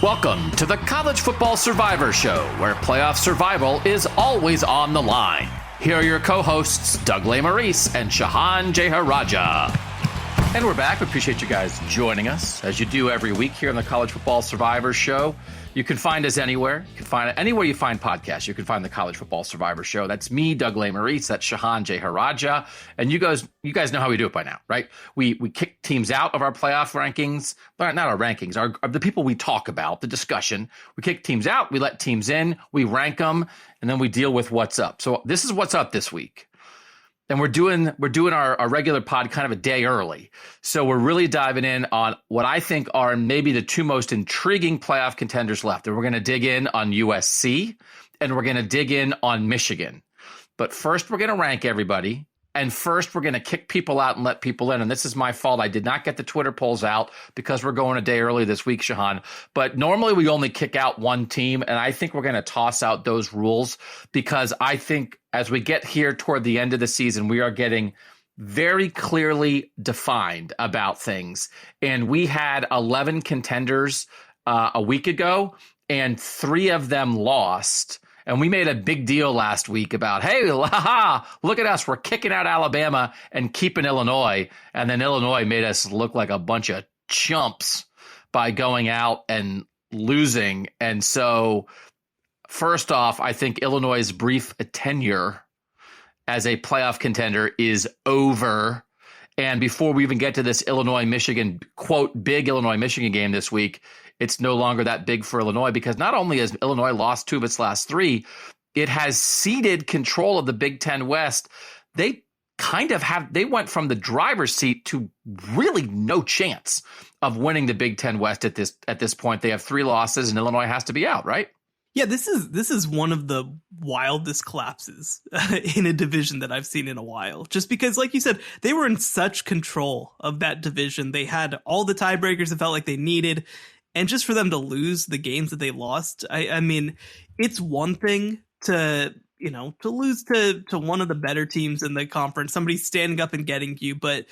Welcome to the College Football Survivor Show, where playoff survival is always on the line. Here are your co-hosts, Doug Lesmerises and Shehan Jeyarajah. And we're back. We appreciate you guys joining us, as you do every week here on the College Football Survivor Show. You can find us anywhere. You can find it anywhere you find podcasts. You can find the College Football Survivor Show. That's me, Doug Lesmerises. That's Shehan Jeyarajah. And you guys know how we do it by now, right? We kick teams out of our playoff rankings, but not our rankings, our the people we talk about, the discussion. We kick teams out, we let teams in, we rank them, and then we deal with what's up. So this is what's up this week. And we're doing our regular pod kind of a day early. So we're really diving in on what I think are maybe the two most intriguing playoff contenders left. And we're going to dig in on USC and we're going to dig in on Michigan. But first, we're going to rank everybody. And first, we're going to kick people out and let people in. And this is my fault. I did not get the Twitter polls out because we're going a day early this week, Shehan. But normally we only kick out one team. And I think we're going to toss out those rules because I think as we get here toward the end of the season, we are getting very clearly defined about things. And we had 11 contenders a week ago, and 3 of them lost. And we made a big deal last week about, hey, look at us. We're kicking out Alabama and keeping Illinois. And then Illinois made us look like a bunch of chumps by going out and losing. And so first off, I think Illinois' brief tenure as a playoff contender is over. And before we even get to this Illinois-Michigan, quote, big Illinois-Michigan game this week, it's no longer that big for Illinois because not only has Illinois lost 2 of its last 3, it has ceded control of the Big Ten West. They went from the driver's seat to really no chance of winning the Big Ten West at this point. They have 3 losses and Illinois has to be out, right? Yeah, this is one of the wildest collapses in a division that I've seen in a while. Just because, like you said, they were in such control of that division. They had all the tiebreakers it felt like they needed. And just for them to lose the games that they lost, I mean, it's one thing to lose to one of the better teams in the conference, somebody standing up and getting you. But,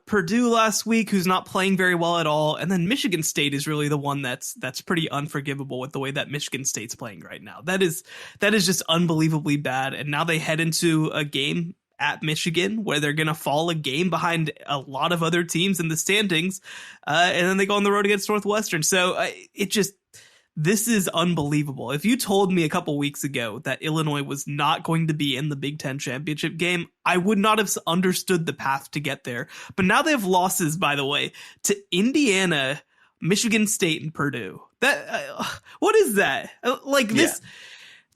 Purdue last week, who's not playing very well at all. And then Michigan State is really the one that's pretty unforgivable with the way that Michigan State's playing right now. That is just unbelievably bad. And now they head into a game at Michigan where they're going to fall a game behind a lot of other teams in the standings. And then they go on the road against Northwestern. So this is unbelievable. If you told me a couple weeks ago that Illinois was not going to be in the Big Ten championship game, I would not have understood the path to get there. But now they have losses, by the way, to Indiana, Michigan State, and Purdue. What is that?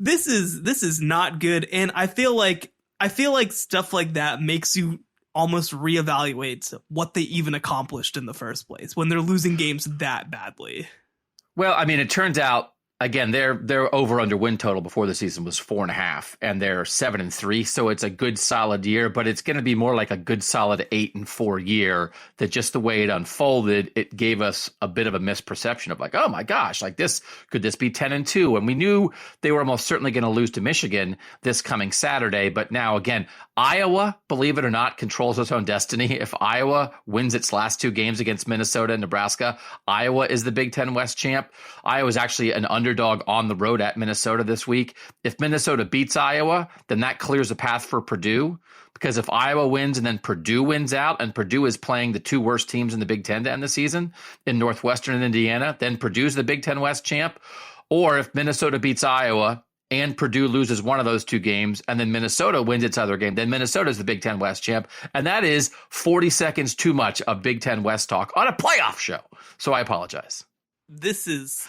This is not good. And I feel like stuff like that makes you almost reevaluate what they even accomplished in the first place when they're losing games that badly. Well, I mean, it turns out, again, their over-under win total before the season was 4.5, and they're 7-3, so it's a good solid year. But it's going to be more like a good solid 8-4 year. That just the way it unfolded, it gave us a bit of a misperception of like, oh my gosh, like could this be 10-2? And we knew they were almost certainly going to lose to Michigan this coming Saturday. But now again, Iowa, believe it or not, controls its own destiny. If Iowa wins its last 2 games against Minnesota and Nebraska, Iowa is the Big Ten West champ. Iowa is actually an underdog on the road at Minnesota this week. If Minnesota beats Iowa, then that clears a path for Purdue. Because if Iowa wins and then Purdue wins out, and Purdue is playing the 2 worst teams in the Big Ten to end the season, in Northwestern and Indiana, then Purdue's the Big Ten West champ. Or if Minnesota beats Iowa and Purdue loses one of those 2 games, and then Minnesota wins its other game, then Minnesota's the Big Ten West champ. And that is 40 seconds too much of Big Ten West talk on a playoff show. So I apologize. This is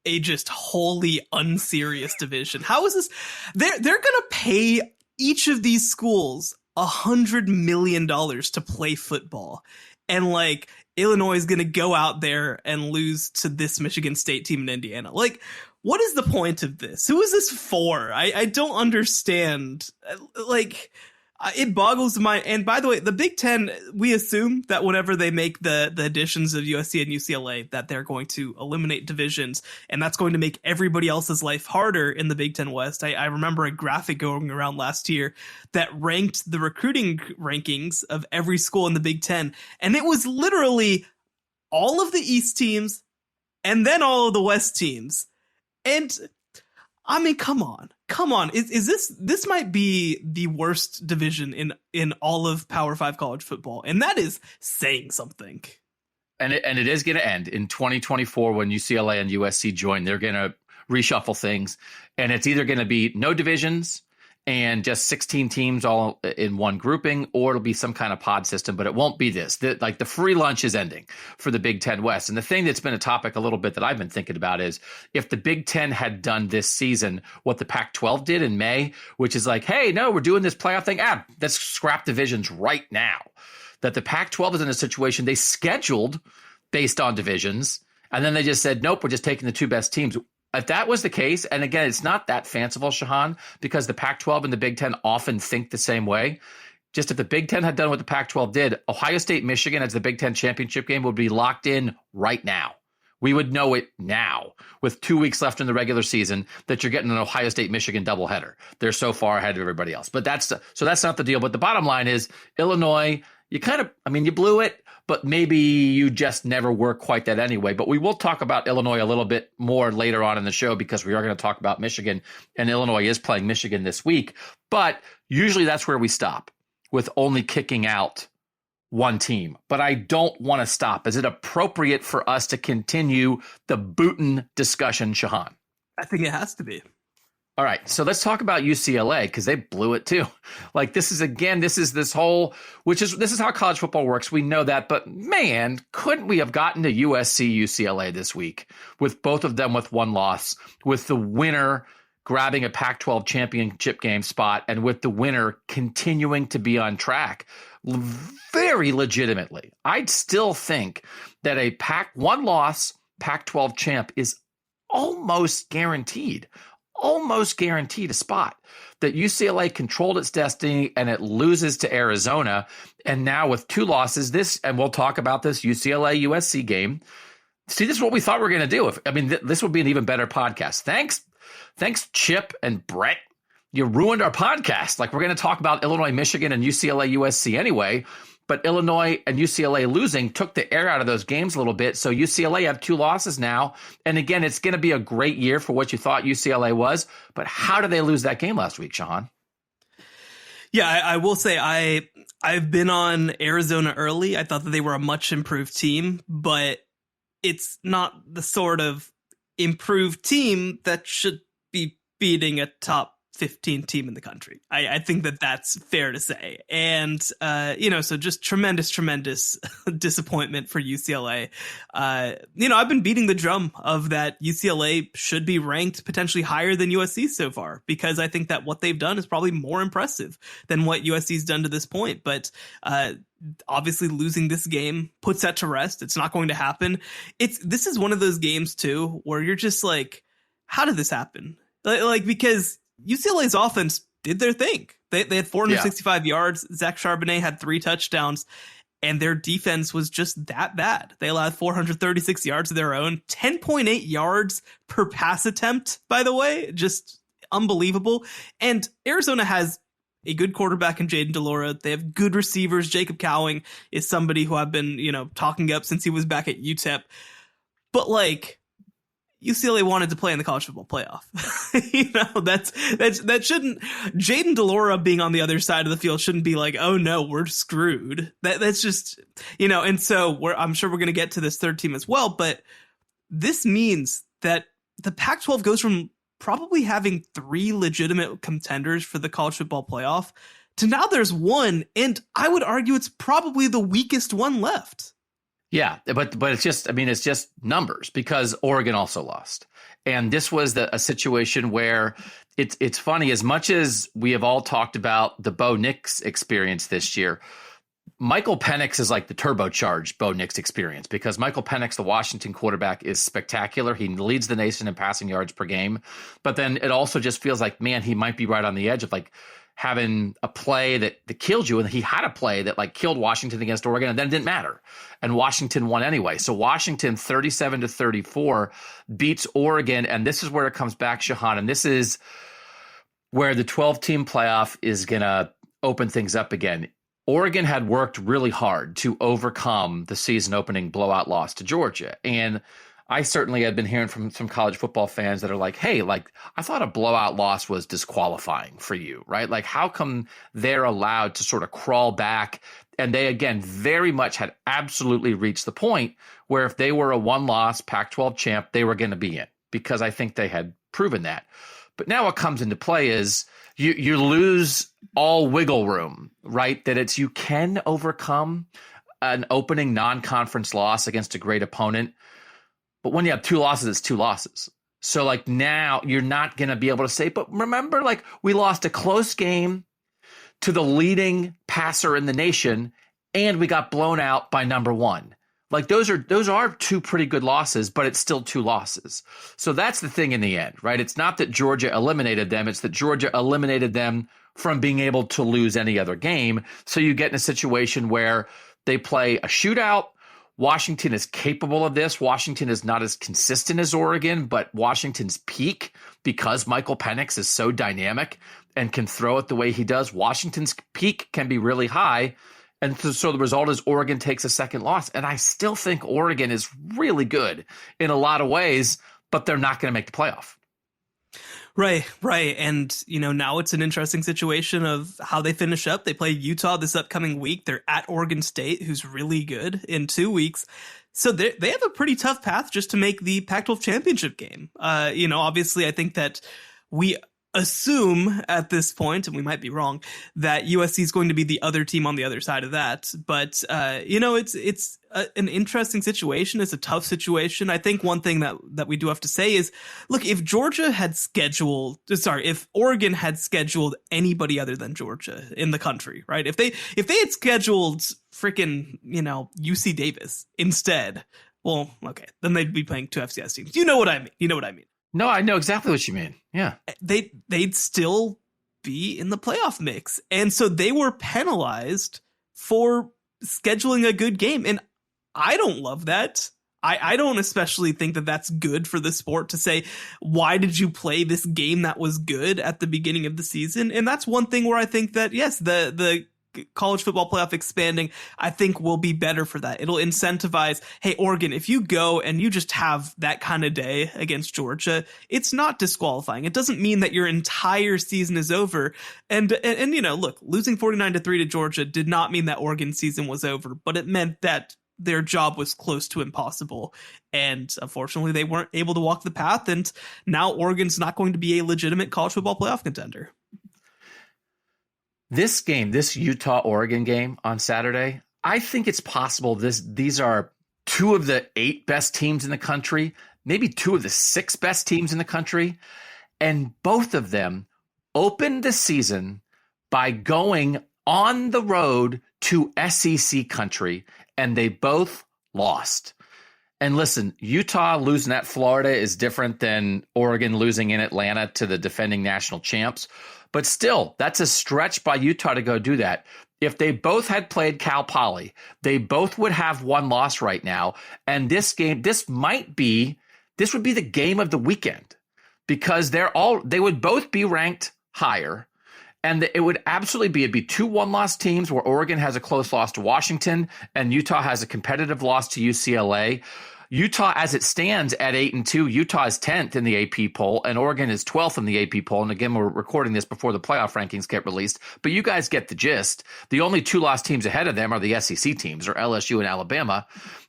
a just wholly unserious division. How is this? They're going to pay each of these schools $100 million to play football. And like Illinois is going to go out there and lose to this Michigan State team in Indiana. Like, what is the point of this? Who is this for? I don't understand. Like, it boggles the mind. And by the way, the Big Ten, we assume that whenever they make the additions of USC and UCLA, that they're going to eliminate divisions, and that's going to make everybody else's life harder in the Big Ten West. I remember a graphic going around last year that ranked the recruiting rankings of every school in the Big Ten, and it was literally all of the East teams and then all of the West teams. And I mean, come on. Is this might be the worst division in all of Power 5 college football, and that is saying something. And it is going to end in 2024 when UCLA and USC join. They're going to reshuffle things, and it's either going to be no divisions and just 16 teams all in one grouping, or it'll be some kind of pod system, but it won't be this. The free lunch is ending for the Big Ten West. And the thing that's been a topic a little bit that I've been thinking about is if the Big Ten had done this season what the Pac-12 did in May, which is like, hey, no, we're doing this playoff thing. Let's scrap divisions right now. That the Pac-12 is in a situation they scheduled based on divisions, and then they just said, nope, we're just taking the two best teams. If that was the case, and again, it's not that fanciful, Shehan, because the Pac-12 and the Big Ten often think the same way. Just if the Big Ten had done what the Pac-12 did, Ohio State, Michigan as the Big Ten championship game would be locked in right now. We would know it now with 2 weeks left in the regular season that you're getting an Ohio State, Michigan doubleheader. They're so far ahead of everybody else. But that's not the deal. But the bottom line is Illinois, you blew it, but maybe you just never were quite that anyway. But we will talk about Illinois a little bit more later on in the show because we are going to talk about Michigan, and Illinois is playing Michigan this week. But usually that's where we stop, with only kicking out one team. But I don't want to stop. Is it appropriate for us to continue the Booten discussion, Shehan? I think it has to be. All right, so let's talk about UCLA because they blew it too. Like this is this whole, this is how college football works. We know that, but man, couldn't we have gotten to USC, UCLA this week with both of them with one loss, with the winner grabbing a Pac-12 championship game spot, and with the winner continuing to be on track very legitimately. I'd still think that a one loss Pac-12 champ is almost guaranteed a spot. That UCLA controlled its destiny and it loses to Arizona. And now with two losses, and we'll talk about this UCLA USC game. See, this is what we thought we were going to do. This would be an even better podcast. Thanks, Chip and Brett. You ruined our podcast. Like we're going to talk about Illinois, Michigan, and UCLA USC anyway. But Illinois and UCLA losing took the air out of those games a little bit. So UCLA have two losses now. And again, it's going to be a great year for what you thought UCLA was. But how did they lose that game last week, Shehan? Yeah, I will say I've been on Arizona early. I thought that they were a much improved team, but it's not the sort of improved team that should be beating a top 15 team in the country. I think that that's fair to say. And, so just tremendous disappointment for UCLA. I've been beating the drum of that UCLA should be ranked potentially higher than USC so far, because I think that what they've done is probably more impressive than what USC's done to this point. But, obviously losing this game puts that to rest. It's not going to happen. This is one of those games too, where you're just like, how did this happen? Because UCLA's offense did their thing. They had 465 yards. Zach Charbonnet had 3 touchdowns, and their defense was just that bad. They allowed 436 yards of their own, 10.8 yards per pass attempt, by the way. Just unbelievable. And Arizona has a good quarterback in Jaden Delora. They have good receivers. Jacob Cowing is somebody who I've been, talking up since he was back at UTEP. But UCLA wanted to play in the college football playoff. That shouldn't, Jaden Delora being on the other side of the field shouldn't be like, oh no, we're screwed. That's just, and so I'm sure we're going to get to this third team as well, but this means that the Pac-12 goes from probably having 3 legitimate contenders for the college football playoff to now there's one, and I would argue it's probably the weakest one left. Yeah, but it's just numbers, because Oregon also lost. And this was a situation where it's funny, as much as we have all talked about the Bo Nix experience this year, Michael Penix is like the turbocharged Bo Nix experience, because Michael Penix, the Washington quarterback, is spectacular. He leads the nation in passing yards per game. But then it also just feels like, man, he might be right on the edge of having a play that killed you. And he had a play that killed Washington against Oregon, and then it didn't matter. And Washington won anyway. So Washington 37-34 beats Oregon. And this is where it comes back, Shehan. And this is where the 12-team playoff is going to open things up again. Oregon had worked really hard to overcome the season opening blowout loss to Georgia. And I certainly had been hearing from some college football fans that are like, hey, like, I thought a blowout loss was disqualifying for you, right? Like, how come they're allowed to sort of crawl back? And they, again, very much had absolutely reached the point where if they were a one-loss Pac-12 champ, they were going to be in, because I think they had proven that. But now what comes into play is you lose all wiggle room, right? That it's, you can overcome an opening non-conference loss against a great opponent. But when you have 2 losses, it's 2 losses. So like now you're not going to be able to say, but remember, like, we lost a close game to the leading passer in the nation and we got blown out by number 1. Like those are 2 pretty good losses, but it's still 2 losses. So that's the thing in the end, right? It's not that Georgia eliminated them. It's that Georgia eliminated them from being able to lose any other game. So you get in a situation where they play a shootout. Washington is capable of this. Washington is not as consistent as Oregon, but Washington's peak, because Michael Penix is so dynamic and can throw it the way he does, Washington's peak can be really high. And so the result is Oregon takes a second loss. And I still think Oregon is really good in a lot of ways, but they're not going to make the playoff. Right. And, now it's an interesting situation of how they finish up. They play Utah this upcoming week. They're at Oregon State, who's really good, in 2 weeks. So they have a pretty tough path just to make the Pac-12 championship game. Obviously, I think that we assume at this point, and we might be wrong, that USC is going to be the other team on the other side of that. But, it's an interesting situation. It's a tough situation. I think one thing that we do have to say is, look, if Oregon had scheduled anybody other than Georgia in the country, right? If they had scheduled freaking, UC Davis instead, well, okay, then they'd be playing 2 FCS teams. You know what I mean? No, I know exactly what you mean. Yeah. They'd still be in the playoff mix. And so they were penalized for scheduling a good game. And I don't love that. I don't especially think that that's good for the sport to say, why did you play this game that was good at the beginning of the season? And that's one thing where I think that, yes, the college football playoff expanding, I think, will be better for that. It'll incentivize, hey, Oregon, if you go and you just have that kind of day against Georgia, it's not disqualifying. It doesn't mean that your entire season is over. And look, losing 49-3 to Georgia did not mean that Oregon's season was over, but it meant that their job was close to impossible. And unfortunately, they weren't able to walk the path. And now Oregon's not going to be a legitimate college football playoff contender. This game, this Utah-Oregon game on Saturday, I think it's possible these are 2 of the 8 best teams in the country, maybe 2 of the 6 best teams in the country, and both of them opened the season by going on the road to SEC country, and they both lost. And listen, Utah losing at Florida is different than Oregon losing in Atlanta to the defending national champs. But still, that's a stretch by Utah to go do that. If they both had played Cal Poly, they both would have 1 loss right now. And this game, this would be the game of the weekend, because they would both be ranked higher. And it would absolutely be 2 one-loss teams, where Oregon has a close loss to Washington and Utah has a competitive loss to UCLA. Utah, as it stands at 8-2, Utah is 10th in the AP poll, and Oregon is 12th in the AP poll. And again, we're recording this before the playoff rankings get released, but you guys get the gist. The only 2-loss teams ahead of them are the SEC teams, or LSU and Alabama.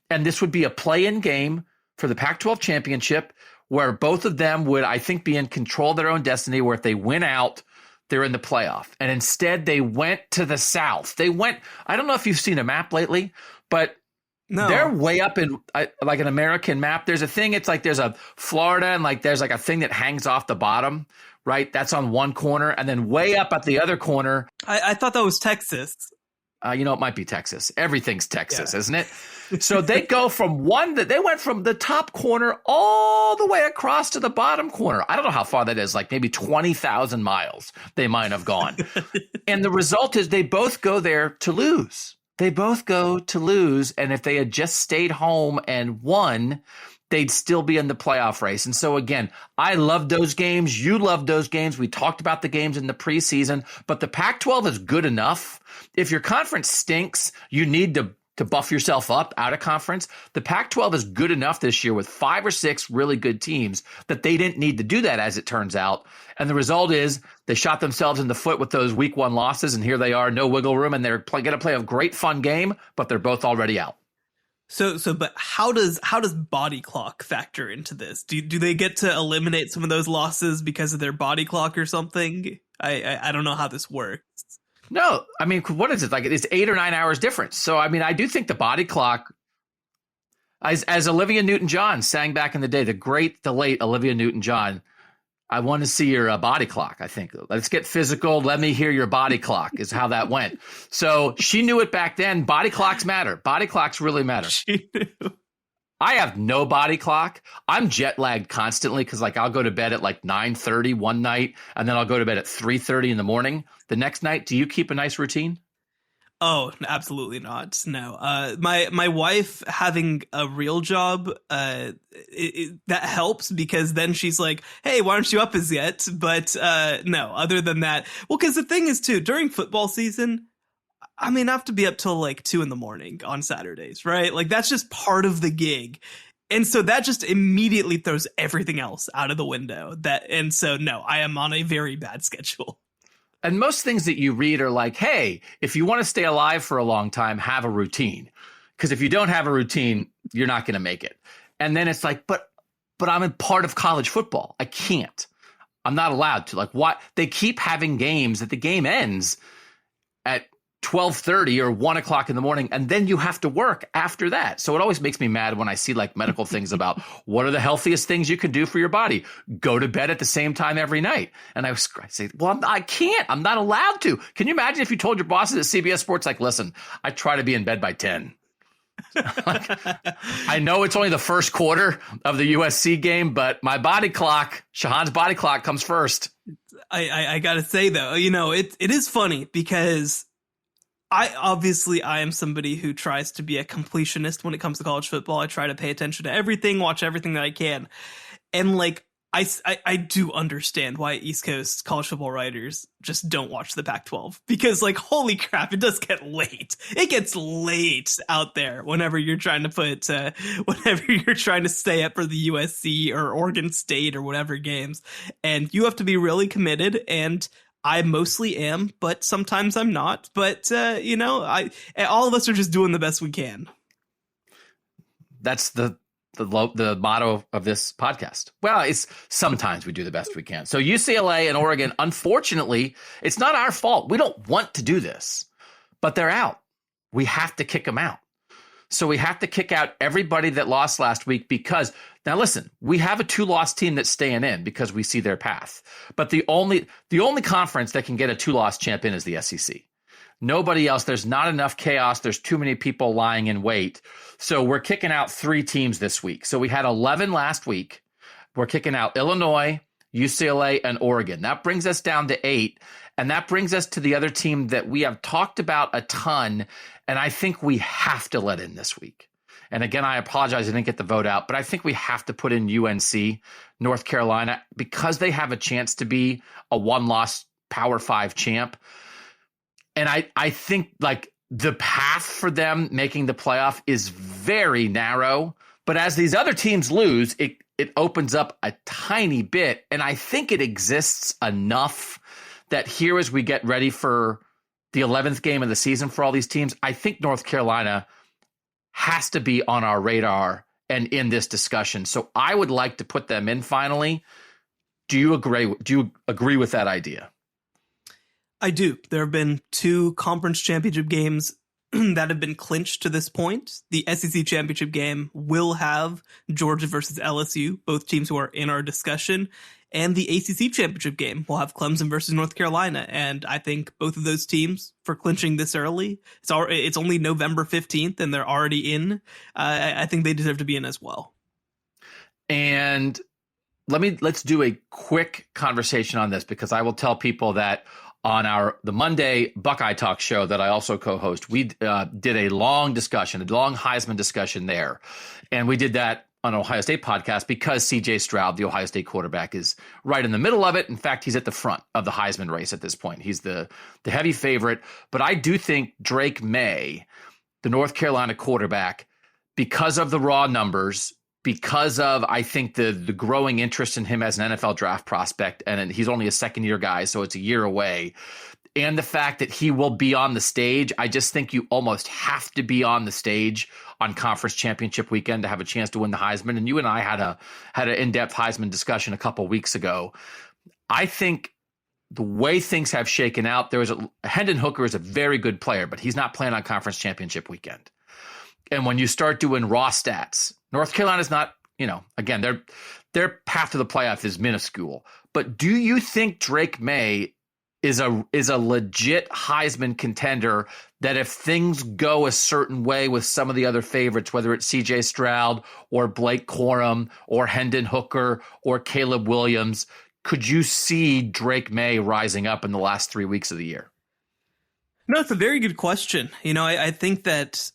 And this would be a play-in game for the Pac-12 championship, where both of them would, I think, be in control of their own destiny, where if they win out, they're in the playoff. And instead, they went to the South. I don't know if you've seen a map lately, but no, they're way up in like an American map. There's a thing. It's like there's a Florida, and like there's like a thing that hangs off the bottom, right? That's on one corner, and then way up at the other corner. I thought that was Texas. It might be Texas. Everything's Texas, isn't it? So they go they went from the top corner all the way across to the bottom corner. I don't know how far that is, like maybe 20,000 miles they might have gone. And the result is they both go there to lose. They both go to lose. And if they had just stayed home and won, they'd still be in the playoff race. And so, again, I love those games. You love those games. We talked about the games in the preseason, but the Pac-12 is good enough. If your conference stinks, you need to to buff yourself up out of conference. The Pac-12 is good enough this year with 5 or 6 really good teams that they didn't need to do that, as it turns out. And the result is they shot themselves in the foot with those week 1 losses, and here they are, no wiggle room, and they're going to play a great fun game, but they're both already out. But how does body clock factor into this? Do they get to eliminate some of those losses because of their body clock or something? I don't know how this works. No, I mean, what is it? Like, it's 8 or 9 hours difference. So, I mean, I do think the body clock, as Olivia Newton-John sang back in the day, the late Olivia Newton-John, I want to see your body clock, I think. Let's get physical. Let me hear your body clock is how that went. So she knew it back then. Body clocks matter. Body clocks really matter. She knew. I have no body clock. I'm jet lagged constantly because, like, I'll go to bed at like 9:30 one night, and then I'll go to bed at 3:30 in the morning the next night. Do you keep a nice routine? Oh, absolutely not. No. My wife having a real job, that helps because then she's like, hey, why aren't you up as yet? But no, other than that. Well, because the thing is, too, during football season, I mean, I have to be up till like 2 a.m. on Saturdays, right? Like, that's just part of the gig. And so that just immediately throws everything else out of the window. And so, no, I am on a very bad schedule. And most things that you read are like, hey, if you want to stay alive for a long time, have a routine. Because if you don't have a routine, you're not going to make it. And then it's like, but I'm a part of college football. I can't. I'm not allowed to. Like, what? They keep having games that the game ends at 12:30 or 1 o'clock in the morning, and then you have to work after that. So it always makes me mad when I see like medical things about what are the healthiest things you can do for your body. Go to bed at the same time every night. And I say, well, I can't. I'm not allowed to. Can you imagine if you told your bosses at CBS Sports, like, listen, I try to be in bed by 10. Like, I know it's only the first quarter of the USC game, but my body clock, Shehan's body clock, comes first. I gotta say, though, it is funny because I am somebody who tries to be a completionist when it comes to college football. I try to pay attention to everything, watch everything that I can. And like, I do understand why East Coast college football writers just don't watch the Pac-12 because, like, holy crap, it does get late. It gets late out there whenever you're trying to whenever you're trying to stay up for the USC or Oregon State or whatever games. And you have to be really committed, and I mostly am, but sometimes I'm not. But, all of us are just doing the best we can. That's the motto of this podcast. Well, it's sometimes we do the best we can. So UCLA and Oregon, unfortunately, it's not our fault. We don't want to do this, but they're out. We have to kick them out. So we have to kick out everybody that lost last week because, now listen, we have a 2-loss team that's staying in because we see their path. But the only conference that can get a 2-loss champion is the SEC. Nobody else. There's not enough chaos. There's too many people lying in wait. So we're kicking out 3 teams this week. So we had 11 last week. We're kicking out Illinois, UCLA, and Oregon. That brings us down to 8. And that brings us to the other team that we have talked about a ton, and I think we have to let in this week. And again, I apologize I didn't get the vote out, but I think we have to put in UNC, North Carolina, because they have a chance to be a 1-loss Power 5 champ. And I think, like, the path for them making the playoff is very narrow. But as these other teams lose, it opens up a tiny bit. And I think it exists enough that here, as we get ready for the 11th game of the season for all these teams, I think North Carolina has to be on our radar and in this discussion. So I would like to put them in finally. Do you agree with that idea? I do. There have been 2 conference championship games that have been clinched to this point. The SEC championship game will have Georgia versus LSU, both teams who are in our discussion. And the ACC championship game will have Clemson versus North Carolina. And I think both of those teams, for clinching this early, it's only November 15th and they're already in. I think they deserve to be in as well. And let's do a quick conversation on this, because I will tell people that on the Monday Buckeye Talk show that I also co-host, we did a long Heisman discussion there. And we did that on an Ohio State podcast because C.J. Stroud, the Ohio State quarterback, is right in the middle of it. In fact, he's at the front of the Heisman race at this point. He's the heavy favorite. But I do think Drake May the North Carolina quarterback, because of the raw numbers, because of, I think, the growing interest in him as an NFL draft prospect, and he's only a second-year guy, so it's a year away, and the fact that he will be on the stage, I just think you almost have to be on the stage on conference championship weekend to have a chance to win the Heisman. And you and I had an in-depth Heisman discussion a couple weeks ago. I think the way things have shaken out, Hendon Hooker is a very good player, but he's not playing on conference championship weekend. And when you start doing raw stats, North Carolina's not, again, their path to the playoff is minuscule. But do you think Drake May is a legit Heisman contender that if things go a certain way with some of the other favorites, whether it's CJ Stroud or Blake Corum or Hendon Hooker or Caleb Williams, could you see Drake May rising up in the last 3 weeks of the year? No, it's a very good question. I think that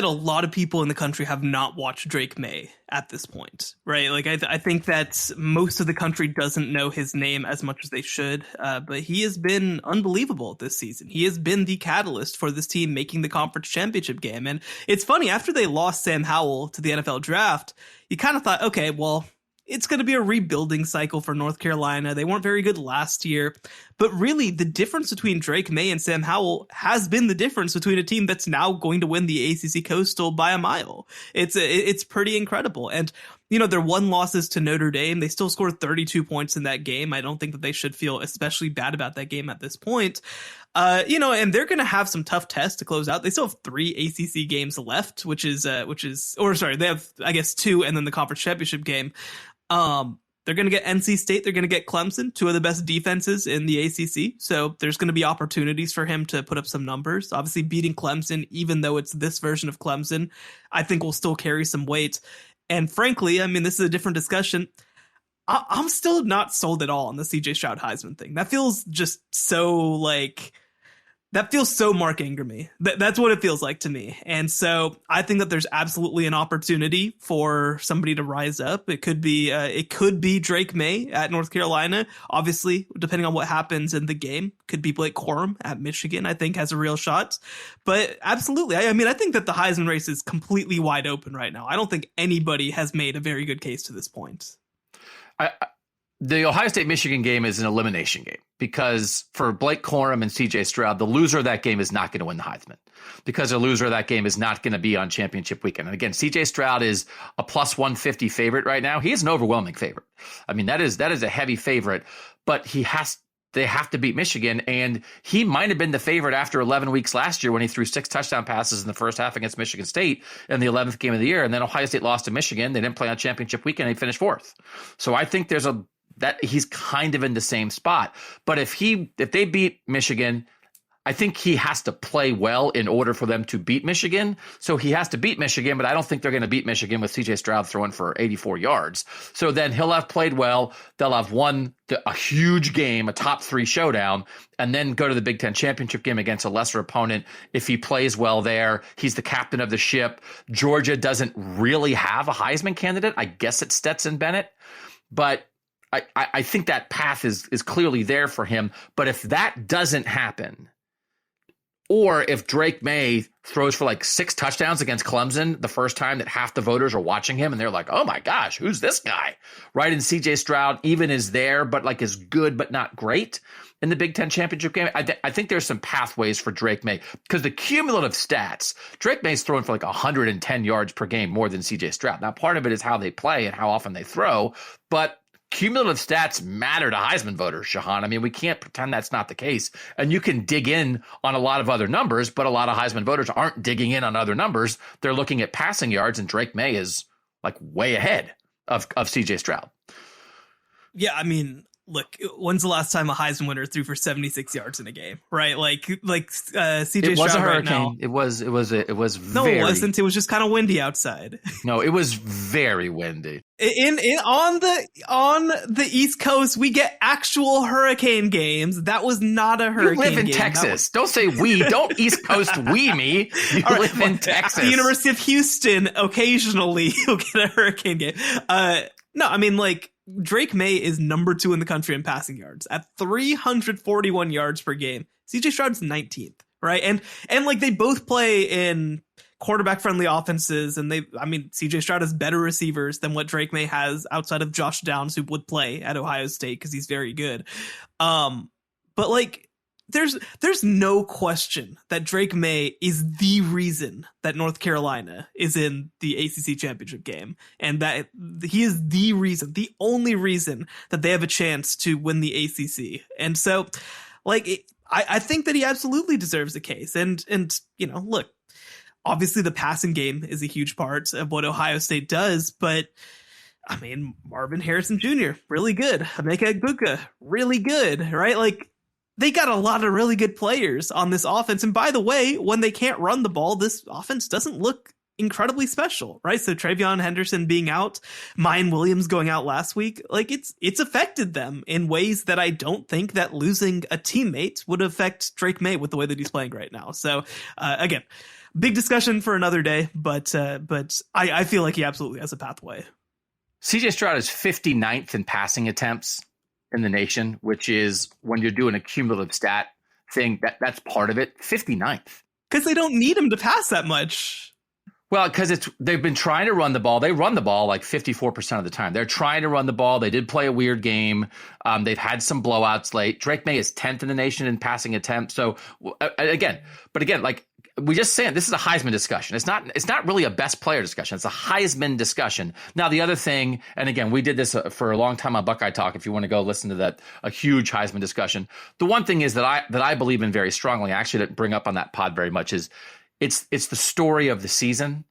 a lot of people in the country have not watched Drake May at this point, right? Like, I think that most of the country doesn't know his name as much as they should, but he has been unbelievable this season. He has been the catalyst for this team making the conference championship game. And it's funny, after they lost Sam Howell to the NFL draft, you kind of thought, okay, well, it's going to be a rebuilding cycle for North Carolina. They weren't very good last year. But really, the difference between Drake May and Sam Howell has been the difference between a team that's now going to win the ACC Coastal by a mile. It's pretty incredible. And, their one losses to Notre Dame, they still scored 32 points in that game. I don't think that they should feel especially bad about that game at this point. And they're going to have some tough tests to close out. They still have 3 ACC games left, they have, I guess, 2 and then the conference championship game. They're going to get NC State. They're going to get Clemson, 2 of the best defenses in the ACC. So there's going to be opportunities for him to put up some numbers. Obviously, beating Clemson, even though it's this version of Clemson, I think will still carry some weight. And frankly, this is a different discussion. I'm still not sold at all on the CJ Stroud Heisman thing. That feels just so that feels so Mark Ingramy. That's what it feels like to me. And so I think that there's absolutely an opportunity for somebody to rise up. It could be Drake May at North Carolina. Obviously, depending on what happens in the game, could be Blake Corum at Michigan, I think has a real shot. But absolutely. I think that the Heisman race is completely wide open right now. I don't think anybody has made a very good case to this point. The Ohio State-Michigan game is an elimination game because for Blake Corum and CJ Stroud, the loser of that game is not going to win the Heisman because the loser of that game is not going to be on championship weekend. And again, CJ Stroud is a plus 150 favorite right now. He is an overwhelming favorite. That is a heavy favorite, but they have to beat Michigan. And he might have been the favorite after 11 weeks last year when he threw 6 touchdown passes in the first half against Michigan State in the 11th game of the year. And then Ohio State lost to Michigan. They didn't play on championship weekend. He finished 4th. So I think that he's kind of in the same spot. But if they beat Michigan, I think he has to play well in order for them to beat Michigan. So he has to beat Michigan, but I don't think they're going to beat Michigan with CJ Stroud throwing for 84 yards. So then he'll have played well. They'll have won a huge game, a top 3 showdown, and then go to the Big Ten championship game against a lesser opponent. If he plays well there, he's the captain of the ship. Georgia doesn't really have a Heisman candidate. I guess it's Stetson Bennett, but I think that path is clearly there for him. But if that doesn't happen, or if Drake May throws for 6 touchdowns against Clemson the first time that half the voters are watching him and they're like, oh my gosh, who's this guy? Right? And CJ Stroud even is there, but is good, but not great in the Big Ten championship game. I think there's some pathways for Drake May because the cumulative stats, Drake May's throwing for 110 yards per game more than CJ Stroud. Now, part of it is how they play and how often they throw, but cumulative stats matter to Heisman voters, Shehan. We can't pretend that's not the case. And you can dig in on a lot of other numbers, but a lot of Heisman voters aren't digging in on other numbers. They're looking at passing yards, and Drake May is way ahead of CJ Stroud. Yeah, look, when's the last time a Heisman winner threw for 76 yards in a game, right? CJ Stroud a hurricane. Right now. It was No, it wasn't. It was just kind of windy outside. No, it was very windy. On the East Coast, we get actual hurricane games. That was not a hurricane game. You live in Texas. Don't say we. Don't East Coast we me. You live in Texas. The University of Houston, occasionally you'll get a hurricane game. No, Drake May is number 2 in the country in passing yards at 341 yards per game. CJ Stroud's 19th, right? And like they both play in quarterback friendly offenses, and CJ Stroud has better receivers than what Drake May has outside of Josh Downs, who would play at Ohio State because he's very good. But like there's no question that Drake May is the reason that North Carolina is in the ACC championship game, and that he is the only reason that they have a chance to win the ACC. And so like I think that he absolutely deserves a case. And look, obviously the passing game is a huge part of what Ohio State does, but I mean, Marvin Harrison Jr., really good. Emeka Egbuka, really good, right? Like, they got a lot of really good players on this offense. And by the way, when they can't run the ball, this offense doesn't look incredibly special, right? So Travion Henderson being out, Mayan Williams going out last week, like it's affected them in ways that I don't think that losing a teammate would affect Drake May with the way that he's playing right now. So again, big discussion for another day, but I feel like he absolutely has a pathway. CJ Stroud is 59th in passing attempts in the nation, which is when you're doing a cumulative stat thing, that's part of it. 59th. Because they don't need him to pass that much. Well, because they've been trying to run the ball. They run the ball like 54% of the time. They're trying to run the ball. They did play a weird game. They've had some blowouts late. Drake May is 10th in the nation in passing attempts. So again, like we just saying, this is a Heisman discussion. It's not really a best player discussion. It's a Heisman discussion. Now, the other thing, and again, we did this for a long time on Buckeye Talk. If you want to go listen to that, a huge Heisman discussion. The one thing is that I believe in very strongly, I actually didn't bring up on that pod very much, is it's the story of the season.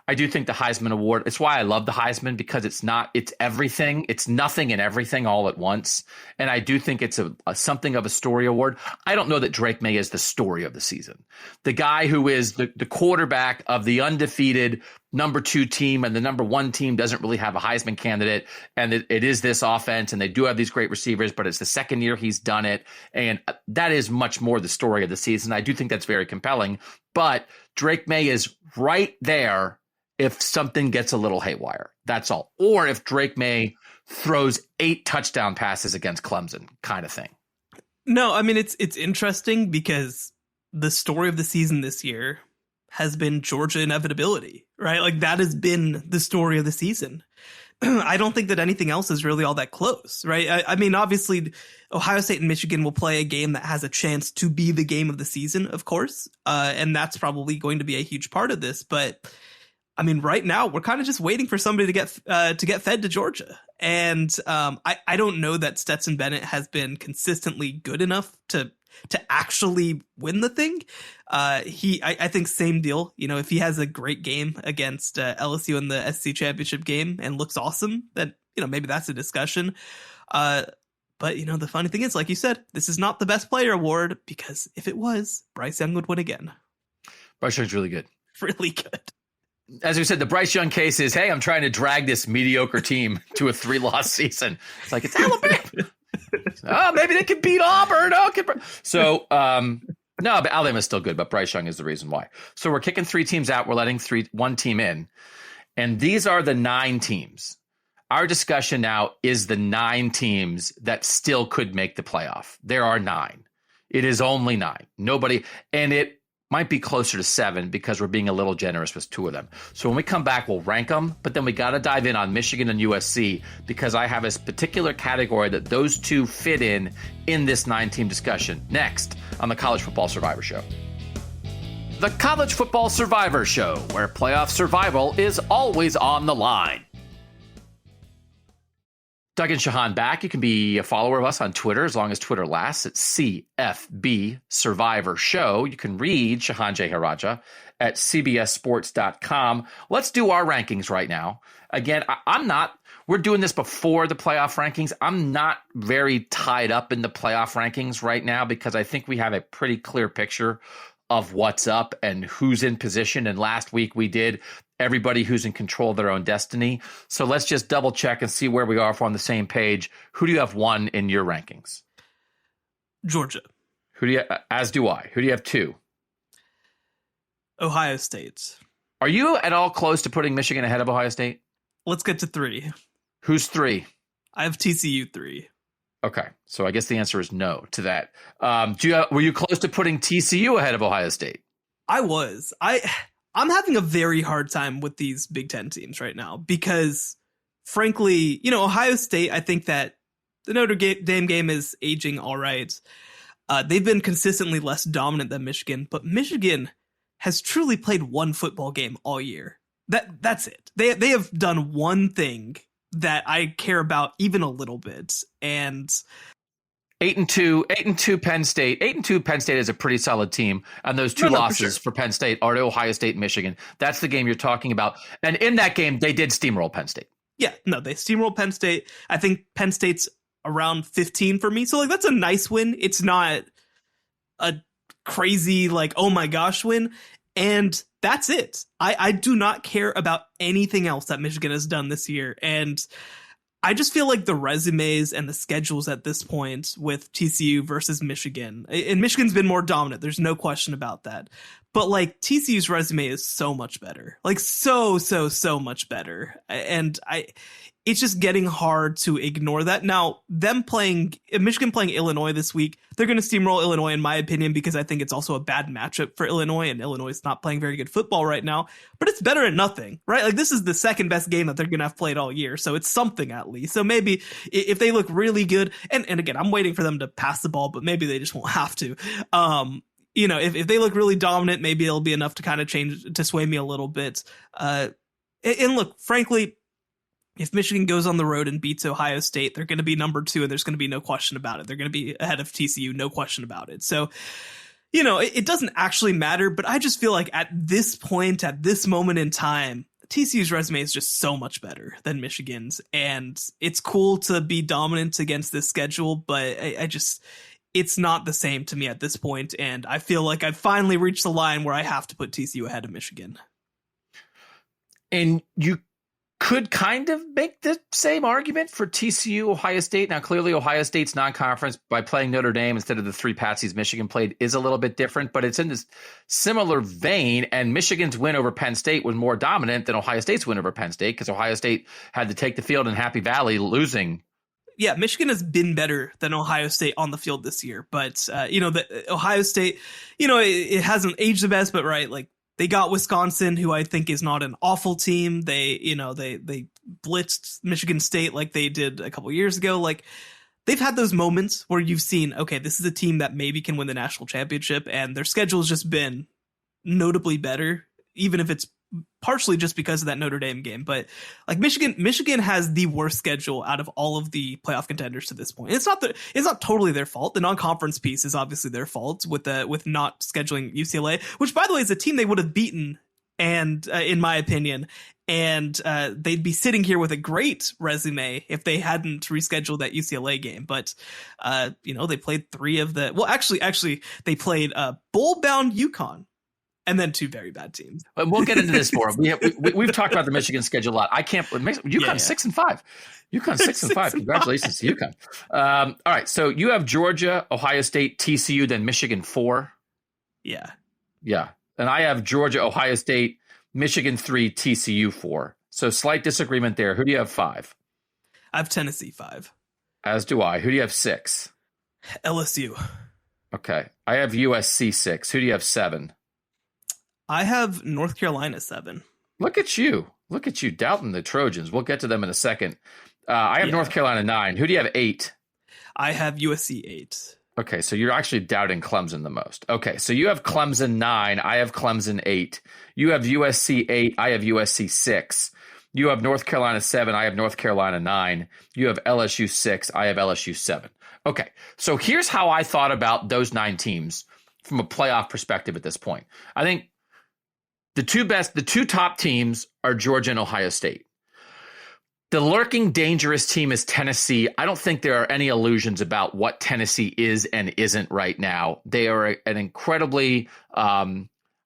I do think the Heisman Award, it's why I love the Heisman, because it's everything. It's nothing and everything all at once. And I do think it's a something of a story award. I don't know that Drake May is the story of the season. The guy who is the quarterback of the undefeated number 2 team, and the number 1 team doesn't really have a Heisman candidate. And it is this offense, and they do have these great receivers, but it's the second year he's done it. And that is much more the story of the season. I do think that's very compelling, but Drake May is right there if something gets a little haywire. That's all. Or if Drake May throws 8 touchdown passes against Clemson, kind of thing. No, I mean, it's interesting because the story of the season this year has been Georgia inevitability, right? Like, that has been the story of the season. I don't think that anything else is really all that close, right? I mean, obviously, Ohio State and Michigan will play a game that has a chance to be the game of the season, of course. And that's probably going to be a huge part of this. But I mean, right now we're kind of just waiting for somebody to get fed to Georgia, and I don't know that Stetson Bennett has been consistently good enough to actually win the thing. I think same deal. You know, if he has a great game against LSU in the SEC championship game and looks awesome, then maybe that's a discussion. But the funny thing is, like you said, this is not the best player award, because if it was, Bryce Young would win again. Bryce Young's really good. Really good. As we said, the Bryce Young case is, hey, I'm trying to drag this mediocre team to a 3-loss season. It's like, it's Alabama. Oh, maybe they can beat Auburn. So, no, but Alabama's still good, but Bryce Young is the reason why. So we're kicking 3 teams out. We're letting one team in. And these are the 9 teams. Our discussion now is the 9 teams that still could make the playoff. There are 9. It is only 9. Nobody, and it might be closer to 7 because we're being a little generous with 2 of them. So when we come back, we'll rank them, but then we got to dive in on Michigan and USC, because I have a particular category that those 2 fit in this 9-team discussion. Next on the College Football Survivor Show. The College Football Survivor Show, where playoff survival is always on the line. Doug and Shehan back. You can be a follower of us on Twitter as long as Twitter lasts. It's CFB Survivor Show. You can read Shehan Jeyarajah at cbssports.com. Let's do our rankings right now. Again, we're doing this before the playoff rankings. I'm not very tied up in the playoff rankings right now, because I think we have a pretty clear picture of what's up and who's in position. And last week we did everybody who's in control of their own destiny. So let's just double check and see where we are if we're on the same page. Who do you have 1 in your rankings? Georgia. As do I. Who do you have 2? Ohio State. Are you at all close to putting Michigan ahead of Ohio State? Let's get to 3. Who's 3? I have TCU 3. Okay, so I guess the answer is no to that. Were you close to putting TCU ahead of Ohio State? I was. I'm having a very hard time with these Big Ten teams right now because, frankly, Ohio State, I think that the Notre Dame game is aging all right. They've been consistently less dominant than Michigan, but Michigan has truly played one football game all year. That's it. They have done one thing that I care about even a little bit, and 8-2 Penn State. 8-2 Penn State is a pretty solid team, and those two losses for Penn State are to Ohio State and Michigan. That's the game you're talking about, and in that game they did steamroll Penn State. Yeah, no, they steamrolled Penn State. I think Penn State's around 15 for me, so like that's a nice win. It's not a crazy oh my gosh win, and that's it. I do not care about anything else that Michigan has done this year, and I just feel like the resumes and the schedules at this point with TCU versus Michigan, and Michigan's been more dominant. There's no question about that. But TCU's resume is so much better, so much better. And it's just getting hard to ignore that. Now, Michigan playing Illinois this week, they're going to steamroll Illinois, in my opinion, because I think it's also a bad matchup for Illinois, and Illinois is not playing very good football right now. But it's better than nothing, right? This is the second best game that they're going to have played all year, so it's something at least. So maybe if they look really good, and again, I'm waiting for them to pass the ball, but maybe they just won't have to. If they look really dominant, maybe it'll be enough to kind of to sway me a little bit. And look, frankly, if Michigan goes on the road and beats Ohio State, they're going to be number 2, and there's going to be no question about it. They're going to be ahead of TCU, no question about it. So, it doesn't actually matter, but I just feel like at this point, at this moment in time, TCU's resume is just so much better than Michigan's, and it's cool to be dominant against this schedule, but it's not the same to me at this point, and I feel like I've finally reached the line where I have to put TCU ahead of Michigan. And you could kind of make the same argument for TCU, Ohio State. Now, clearly, Ohio State's non-conference by playing Notre Dame instead of the 3 patsies Michigan played is a little bit different, but it's in this similar vein. And Michigan's win over Penn State was more dominant than Ohio State's win over Penn State because Ohio State had to take the field in Happy Valley, losing. Yeah, Michigan has been better than Ohio State on the field this year, but the Ohio State, it hasn't aged the best, but right, they got Wisconsin, who I think is not an awful team. They blitzed Michigan State like they did a couple years ago. They've had those moments where you've seen, okay, this is a team that maybe can win the national championship, and their schedule has just been notably better, even if it's partially just because of that Notre Dame game. But Michigan has the worst schedule out of all of the playoff contenders to this point. It's not totally their fault. The non-conference piece is obviously their fault with not scheduling UCLA, which by the way is a team they would have beaten, and in my opinion, and they'd be sitting here with a great resume if they hadn't rescheduled that UCLA game. But they played 3 of the actually they played bowl-bound UConn, and then 2 very bad teams. But we'll get into this more. We've talked about the Michigan schedule a lot. I can't. UConn 6-5. UConn 6-5. Congratulations to UConn. All right. So you have Georgia, Ohio State, TCU, then Michigan 4. Yeah. Yeah. And I have Georgia, Ohio State, Michigan 3, TCU 4. So slight disagreement there. Who do you have 5? I have Tennessee 5. As do I. Who do you have 6? LSU. Okay. I have USC 6. Who do you have 7? I have North Carolina 7. Look at you doubting the Trojans. We'll get to them in a second. I have North Carolina 9. Who do you have 8? I have USC 8. Okay, so you're actually doubting Clemson the most. Okay, so you have Clemson 9. I have Clemson 8. You have USC 8. I have USC 6. You have North Carolina 7. I have North Carolina 9. You have LSU 6. I have LSU 7. Okay, so here's how I thought about those 9 teams from a playoff perspective at this point. I think the two top teams are Georgia and Ohio State. The lurking dangerous team is Tennessee. I don't think there are any illusions about what Tennessee is and isn't right now. They are an incredibly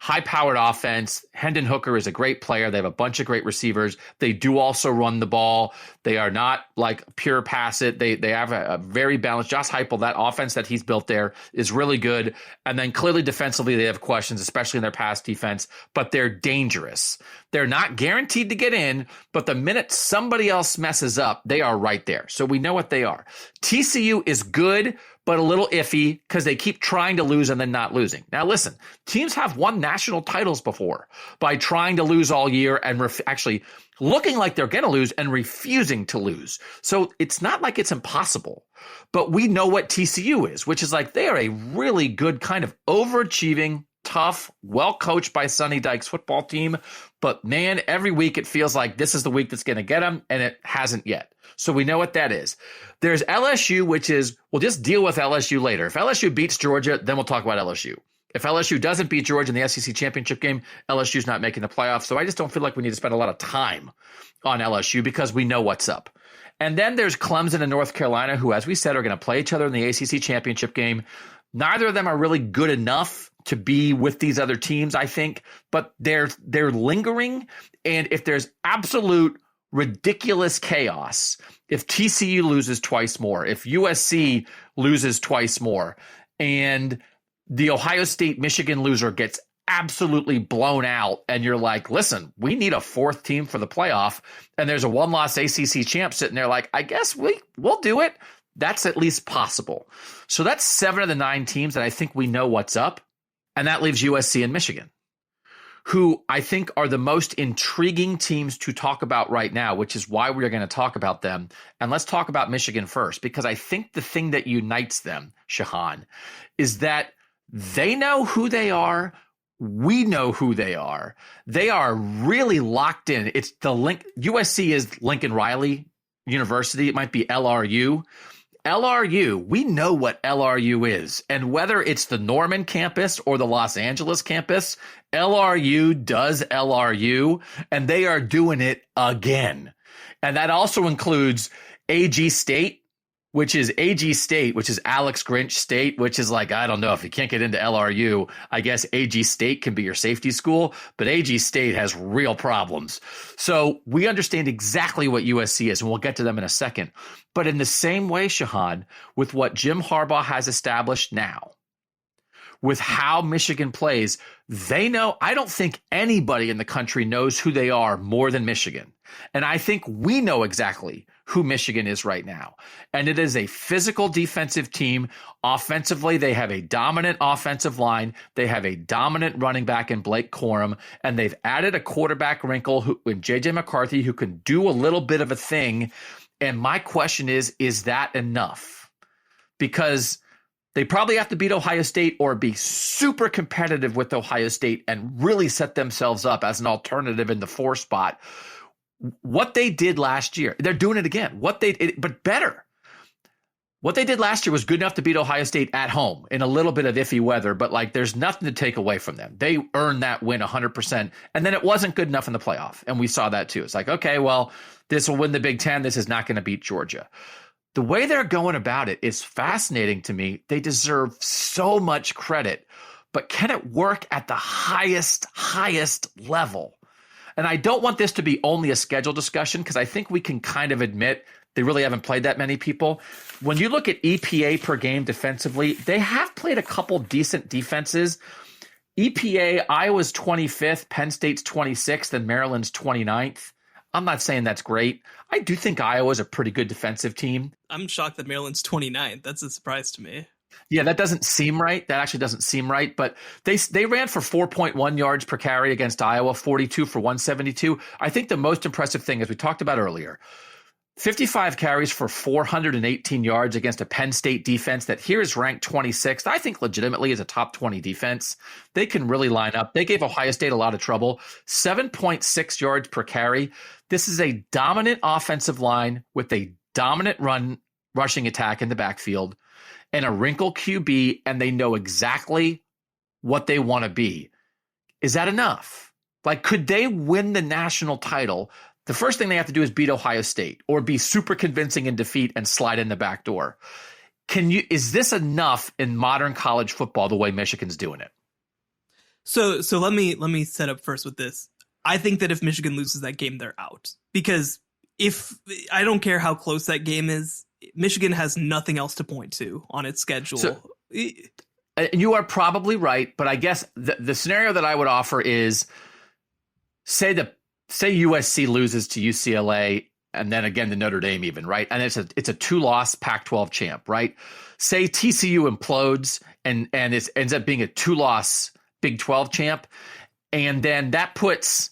high-powered offense. Hendon Hooker is a great player. They have a bunch of great receivers. They do also run the ball. They are not like pure pass it. They have a very balanced. Josh Heupel, that offense that he's built there is really good. And then clearly defensively, they have questions, especially in their pass defense, but they're dangerous. They're not guaranteed to get in, but the minute somebody else messes up, they are right there. So we know what they are. TCU is good, but a little iffy because they keep trying to lose and then not losing. Now, listen, teams have won national titles before by trying to lose all year and actually looking like they're going to lose and refusing to lose. So it's not like it's impossible, but we know what TCU is, which is like they are a really good kind of overachieving, tough, well-coached by Sonny Dykes football team. But man, every week it feels like this is the week that's going to get them, and it hasn't yet. So we know what that is. There's LSU, which is, we'll just deal with LSU later. If LSU beats Georgia, then we'll talk about LSU. If LSU doesn't beat Georgia in the SEC championship game, LSU's not making the playoffs. So I just don't feel like we need to spend a lot of time on LSU because we know what's up. And then there's Clemson and North Carolina, who, as we said, are going to play each other in the ACC championship game. Neither of them are really good enough to be with these other teams, I think, but they're lingering. And if there's absolute ridiculous chaos, if TCU loses twice more, if USC loses twice more, and the Ohio State Michigan loser gets absolutely blown out, and you're like, listen, we need a fourth team for the playoff, and there's a one-loss ACC champ sitting there like, I guess we'll do it. That's at least possible. So that's 7 of the 9 teams that I think we know what's up, and that leaves USC and Michigan, who I think are the most intriguing teams to talk about right now, which is why we're going to talk about them. And let's talk about Michigan first, because I think the thing that unites them, Shehan, is that they know who they are. We know who they are. They are really locked in. It's the link. USC is Lincoln Riley University. It might be LRU. LRU, we know what LRU is. And whether it's the Norman campus or the Los Angeles campus, LRU does LRU, and they are doing it again. And that also includes AG State, which is Alex Grinch State, which is like, I don't know, if you can't get into LRU, I guess AG State can be your safety school, but AG State has real problems. So we understand exactly what USC is, and we'll get to them in a second. But in the same way, Shehan, with what Jim Harbaugh has established now, with how Michigan plays, they know, I don't think anybody in the country knows who they are more than Michigan. And I think we know exactly who Michigan is right now. And it is a physical defensive team. Offensively, they have a dominant offensive line. They have a dominant running back in Blake Corum. And they've added a quarterback wrinkle in J.J. McCarthy, who can do a little bit of a thing. And my question is that enough? Because they probably have to beat Ohio State or be super competitive with Ohio State and really set themselves up as an alternative in the 4 spot. What they did last year, they're doing it again. But better. What they did last year was good enough to beat Ohio State at home in a little bit of iffy weather, but like there's nothing to take away from them. They earned that win 100%. And then it wasn't good enough in the playoff. And we saw that too. It's like, okay, well, this will win the Big Ten. This is not going to beat Georgia. The way they're going about it is fascinating to me. They deserve so much credit, but can it work at the highest level? And I don't want this to be only a schedule discussion, because I think we can kind of admit they really haven't played that many people. When you look at EPA per game defensively, they have played a couple decent defenses. EPA, Iowa's 25th, Penn State's 26th, and Maryland's 29th. I'm not saying that's great. I do think Iowa's a pretty good defensive team. I'm shocked that Maryland's 29th. That's a surprise to me. Yeah, that doesn't seem right. That actually doesn't seem right. But they ran for 4.1 yards per carry against Iowa, 42 for 172. I think the most impressive thing, as we talked about earlier, 55 carries for 418 yards against a Penn State defense that here is ranked 26th. I think legitimately is a top 20 defense. They can really line up. They gave Ohio State a lot of trouble. 7.6 yards per carry. This is a dominant offensive line with a dominant rushing attack in the backfield and a wrinkle QB, and they know exactly what they want to be. Is that enough? Like, could they win the national title? The first thing they have to do is beat Ohio State or be super convincing in defeat and slide in the back door. Is this enough in modern college football the way Michigan's doing it? So let me set up first with this. I think that if Michigan loses that game, they're out, because if I don't care how close that game is, Michigan has nothing else to point to on its schedule. So, you are probably right, but I guess the scenario that I would offer is say USC loses to UCLA and then again to Notre Dame even, right? And it's a 2-loss Pac-12 champ, right? Say TCU implodes and it ends up being a 2-loss Big 12 champ, and then that puts,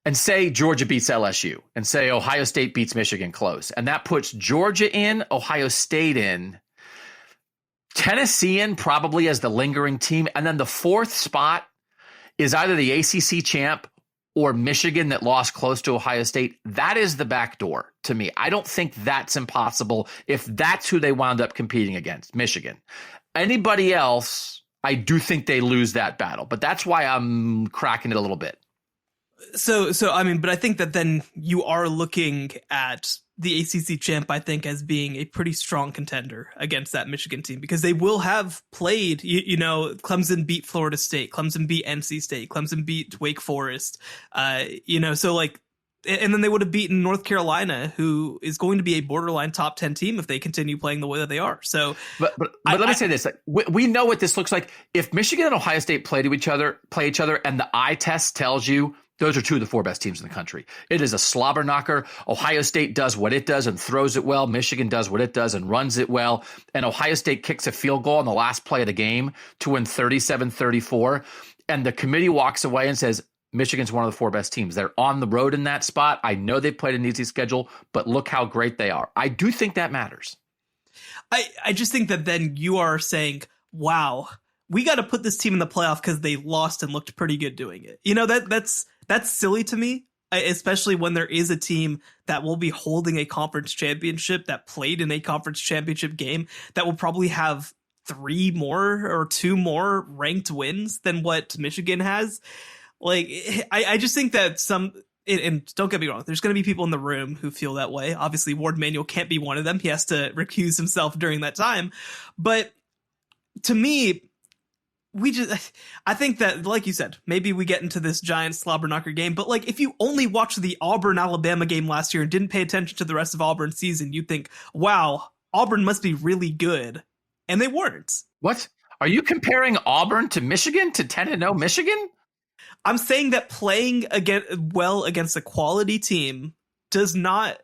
and say Georgia beats LSU, and say Ohio State beats Michigan close, and that puts Georgia in, Ohio State in, Tennessee in probably as the lingering team, and then the fourth spot is either the ACC champ or Michigan that lost close to Ohio State. That is the back door to me. I don't think that's impossible if that's who they wound up competing against, Michigan. Anybody else, I do think they lose that battle, but that's why I'm cracking it a little bit. So I mean, but I think that then you are looking at the ACC champ, I think, as being a pretty strong contender against that Michigan team, because they will have played, you know, Clemson beat Florida State, Clemson beat NC State, Clemson beat Wake Forest, you know, so like, and then they would have beaten North Carolina, who is going to be a borderline top 10 team if they continue playing the way that they are. So, but let me say this: like, we know what this looks like. If Michigan and Ohio State play each other, and the eye test tells you those are two of the 4 best teams in the country, it is a slobber knocker. Ohio State does what it does and throws it well. Michigan does what it does and runs it well. And Ohio State kicks a field goal on the last play of the game to win 37-34. And the committee walks away and says, Michigan's one of the 4 best teams. They're on the road in that spot. I know they've played an easy schedule, but look how great they are. I do think that matters. I just think that then you are saying, wow, we got to put this team in the playoff because they lost and looked pretty good doing it. You know, that's silly to me, especially when there is a team that will be holding a conference championship, that played in a conference championship game, that will probably have 3 more or 2 more ranked wins than what Michigan has. Like, I just think that and don't get me wrong, there's going to be people in the room who feel that way. Obviously, Ward Manuel can't be one of them. He has to recuse himself during that time. But to me, I think that, like you said, maybe we get into this giant slobber knocker game, but like, if you only watched the Auburn-Alabama game last year and didn't pay attention to the rest of Auburn's season, you'd think, wow, Auburn must be really good. And they weren't. What? Are you comparing Auburn to Michigan, to 10-0 Michigan? I'm saying that playing against a quality team does not,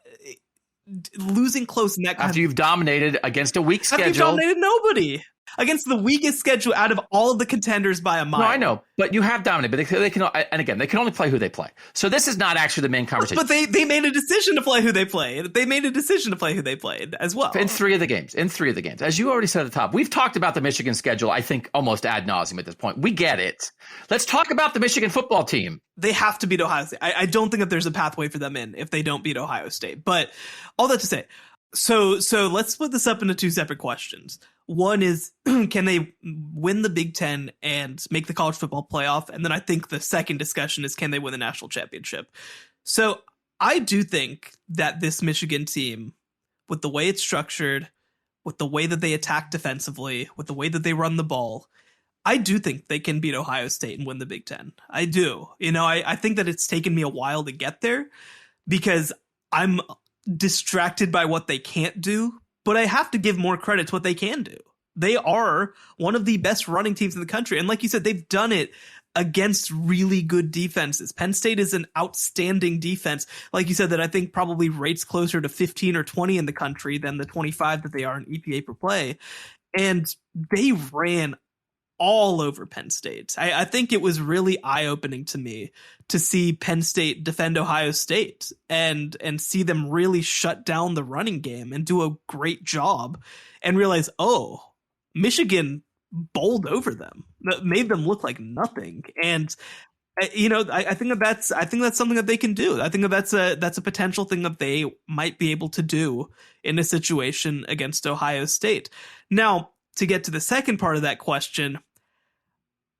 losing close in that after you've dominated against a weak schedule. After you've dominated nobody. Against the weakest schedule out of all of the contenders by a mile. No, I know, but you have dominated. But they can, and again, they can only play who they play. So this is not actually the main conversation. But they made a decision to play who they played. They made a decision to play who they played as well. In 3 of the games. As you already said at the top, we've talked about the Michigan schedule, I think, almost ad nauseum at this point. We get it. Let's talk about the Michigan football team. They have to beat Ohio State. I don't think that there's a pathway for them in if they don't beat Ohio State. But all that to say, so let's split this up into 2 separate questions. One is, can they win the Big Ten and make the college football playoff? And then I think the second discussion is, can they win the national championship? So I do think that this Michigan team, with the way it's structured, with the way that they attack defensively, with the way that they run the ball, I do think they can beat Ohio State and win the Big Ten. I do. You know, I think that it's taken me a while to get there because I'm distracted by what they can't do, but I have to give more credit to what they can do. They are one of the best running teams in the country. And like you said, they've done it against really good defenses. Penn State is an outstanding defense. Like you said, that I think probably rates closer to 15 or 20 in the country than the 25 that they are in EPA per play. And they ran all over Penn State. I think it was really eye-opening to me to see Penn State defend Ohio State and see them really shut down the running game and do a great job and realize, oh, Michigan bowled over them, made them look like nothing. And you know, I think that's something that they can do. I think that's a potential thing that they might be able to do in a situation against Ohio State. Now, to get to the second part of that question,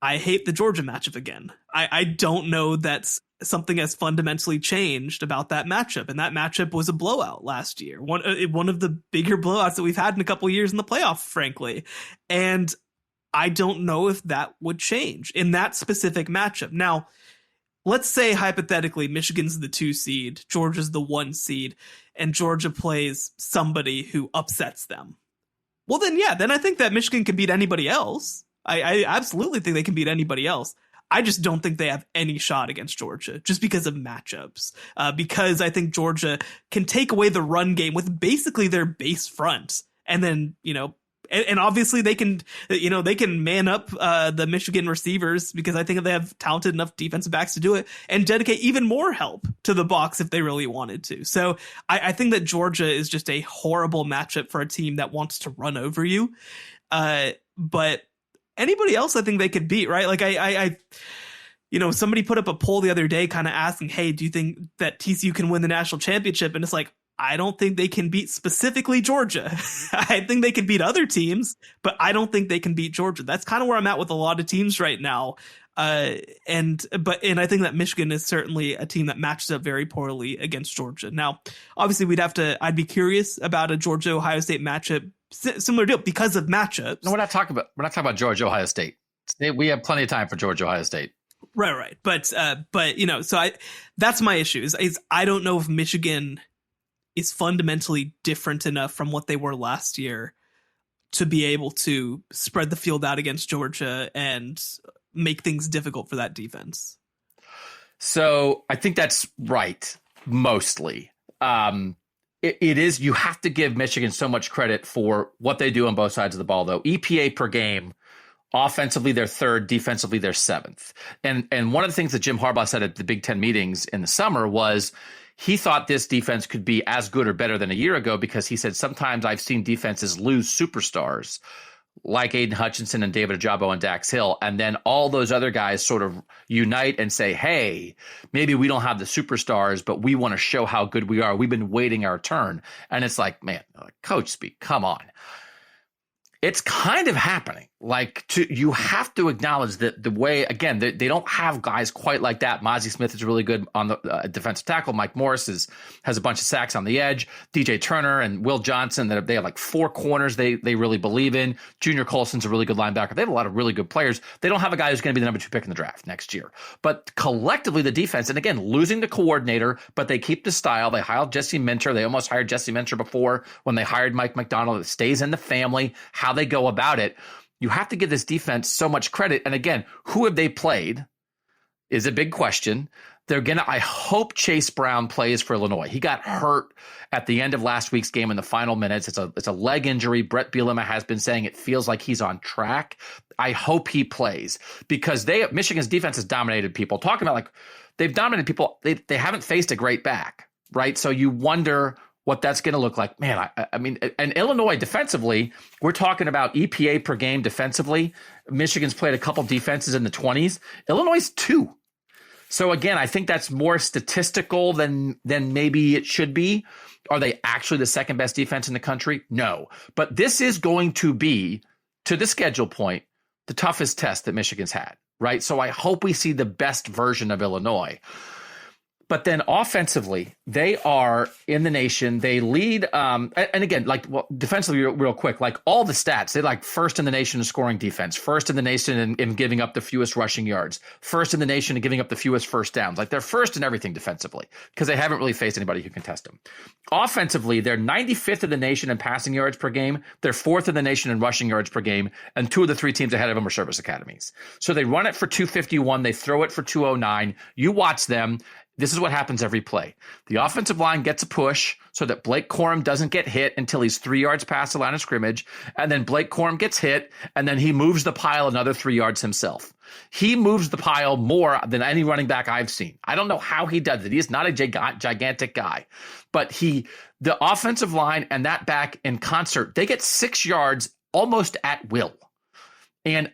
I hate the Georgia matchup again. I don't know that something has fundamentally changed about that matchup. And that matchup was a blowout last year. One of the bigger blowouts that we've had in a couple of years in the playoff, frankly. And I don't know if that would change in that specific matchup. Now, let's say hypothetically Michigan's the 2 seed, Georgia's the 1 seed, and Georgia plays somebody who upsets them. Well, then I think that Michigan can beat anybody else. I absolutely think they can beat anybody else. I just don't think they have any shot against Georgia just because of matchups. Because I think Georgia can take away the run game with basically their base front. And then, and obviously they can man up the Michigan receivers because I think they have talented enough defensive backs to do it and dedicate even more help to the box if they really wanted to. So I think that Georgia is just a horrible matchup for a team that wants to run over you. But anybody else I think they could beat, right? Like I somebody put up a poll the other day kind of asking, hey, do you think that TCU can win the national championship? And it's like, I don't think they can beat specifically Georgia. I think they can beat other teams, but I don't think they can beat Georgia. That's kind of where I'm at with a lot of teams right now. And I think that Michigan is certainly a team that matches up very poorly against Georgia. Now, obviously I'd be curious about a Georgia-Ohio State matchup, similar deal because of matchups. No, we're not talking about Georgia, Ohio State. We have plenty of time for Georgia, Ohio State. Right. But so that's my issue is I don't know if Michigan is fundamentally different enough from what they were last year to be able to spread the field out against Georgia and make things difficult for that defense. So I think that's right. Mostly. It is, you have to give Michigan so much credit for what they do on both sides of the ball, though. EPA per game, offensively, they're 3rd, defensively, they're 7th. And one of the things that Jim Harbaugh said at the Big Ten meetings in the summer was he thought this defense could be as good or better than a year ago because he said, sometimes I've seen defenses lose superstars like Aiden Hutchinson and David Ojabo and Dax Hill, and then all those other guys sort of unite and say, hey, maybe we don't have the superstars, but we want to show how good we are. We've been waiting our turn. And it's like, man, coach speak, come on. It's kind of happening. You have to acknowledge that the way, again, they don't have guys quite like that. Mozzie Smith is really good on the defensive tackle. Mike Morris has a bunch of sacks on the edge. DJ Turner and Will Johnson, they have 4 corners they really believe in. Junior Colson's a really good linebacker. They have a lot of really good players. They don't have a guy who's going to be the number 2 pick in the draft next year. But collectively, the defense, and again, losing the coordinator, but they keep the style. They hired Jesse Minter. They almost hired Jesse Minter before when they hired Mike McDonald. It stays in the family, how they go about it. You have to give this defense so much credit. And again, who have they played is a big question. I hope Chase Brown plays for Illinois. He got hurt at the end of last week's game in the final minutes. It's a leg injury. Brett Bielema has been saying it feels like he's on track. I hope he plays because Michigan's defense has dominated people. Talking about they've dominated people. They haven't faced a great back, right? So you wonder what that's going to look like. Man, I mean, and Illinois defensively, we're talking about EPA per game defensively. Michigan's played a couple defenses in the 20s. Illinois is 2. So again, I think that's more statistical than maybe it should be. Are they actually the 2nd best defense in the country? No. But this is going to be, to the schedule point, the toughest test that Michigan's had, right? So I hope we see the best version of Illinois. But then offensively, they are in the nation. They lead. And again, defensively, real quick, all the stats, they're 1st in the nation in scoring defense, 1st in the nation in giving up the fewest rushing yards, 1st in the nation in giving up the fewest first downs. They're 1st in everything defensively because they haven't really faced anybody who can test them. Offensively, they're 95th in the nation in passing yards per game. They're 4th in the nation in rushing yards per game. And 2 of the 3 teams ahead of them are service academies. So they run it for 251. They throw it for 209. You watch them. This is what happens every play. The offensive line gets a push so that Blake Corum doesn't get hit until he's 3 yards past the line of scrimmage. And then Blake Corum gets hit, and then he moves the pile another 3 yards himself. He moves the pile more than any running back I've seen. I don't know how he does it. He is not a gigantic guy. But the offensive line and that back in concert, they get 6 yards almost at will. And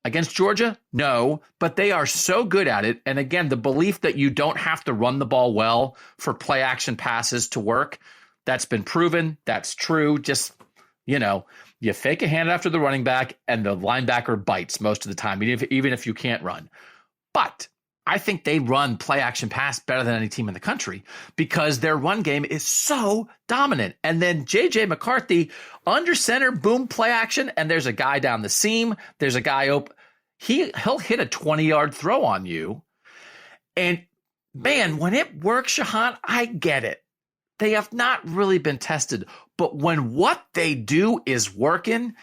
against Georgia? No, but they are so good at it. And again, the belief that you don't have to run the ball well for play action passes to work, that's been proven. That's true. Just, you fake a hand after the running back and the linebacker bites most of the time, even if you can't run. But I think they run play action pass better than any team in the country because their run game is so dominant. And then JJ McCarthy under center, boom, play action. And there's a guy down the seam. There's a guy open. He'll hit a 20-yard throw on you. And man, when it works, Shehan, I get it. They have not really been tested, but when what they do is working,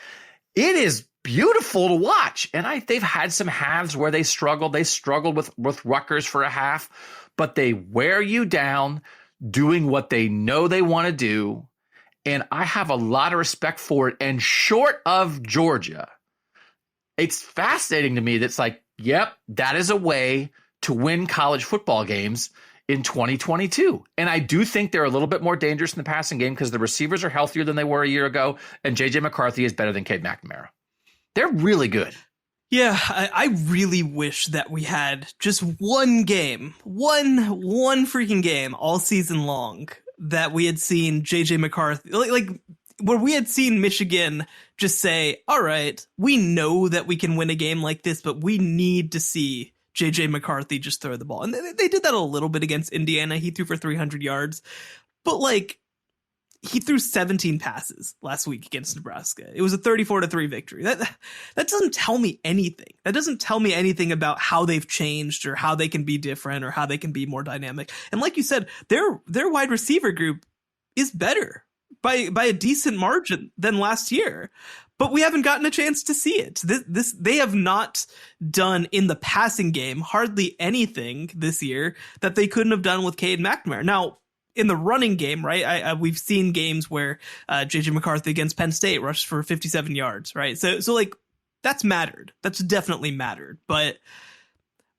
it is beautiful to watch. And they've had some halves where they struggled. They struggled with Rutgers for a half, but they wear you down doing what they know they want to do. And I have a lot of respect for it. And short of Georgia, it's fascinating to me that's like, yep, that is a way to win college football games in 2022. And I do think they're a little bit more dangerous in the passing game because the receivers are healthier than they were a year ago. And JJ McCarthy is better than Cade McNamara. They're really good. Yeah, I really wish that we had just one game, one freaking game all season long that we had seen JJ McCarthy, like where we had seen Michigan just say, all right, we know that we can win a game like this, but we need to see JJ McCarthy just throw the ball. And they did that a little bit against Indiana. He threw for 300 yards, but like he threw 17 passes last week against Nebraska. It was a 34-3 victory. That doesn't tell me anything. That doesn't tell me anything about how they've changed or how they can be different or how they can be more dynamic. And like you said, their wide receiver group is better by a decent margin than last year. But we haven't gotten a chance to see it. They have not done in the passing game hardly anything this year that they couldn't have done with Cade McNamara. Now, in the running game, right? We've seen games where JJ McCarthy against Penn State rushed for 57 yards, right? So like that's mattered. That's definitely mattered. But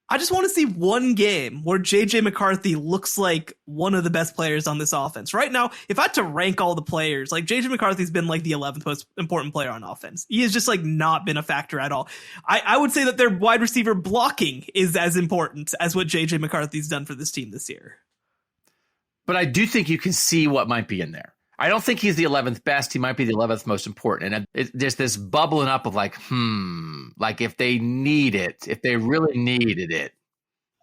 I just want to see one game where JJ McCarthy looks like one of the best players on this offense. Right now, if I had to rank all the players, like JJ McCarthy's been like the 11th most important player on offense. He has just like not been a factor at all. I would say that their wide receiver blocking is as important as what JJ McCarthy's done for this team this year. But I do think you can see what might be in there. I don't think he's the 11th best. He might be the 11th most important. And there's this bubbling up of like, like if they need it, if they really needed it.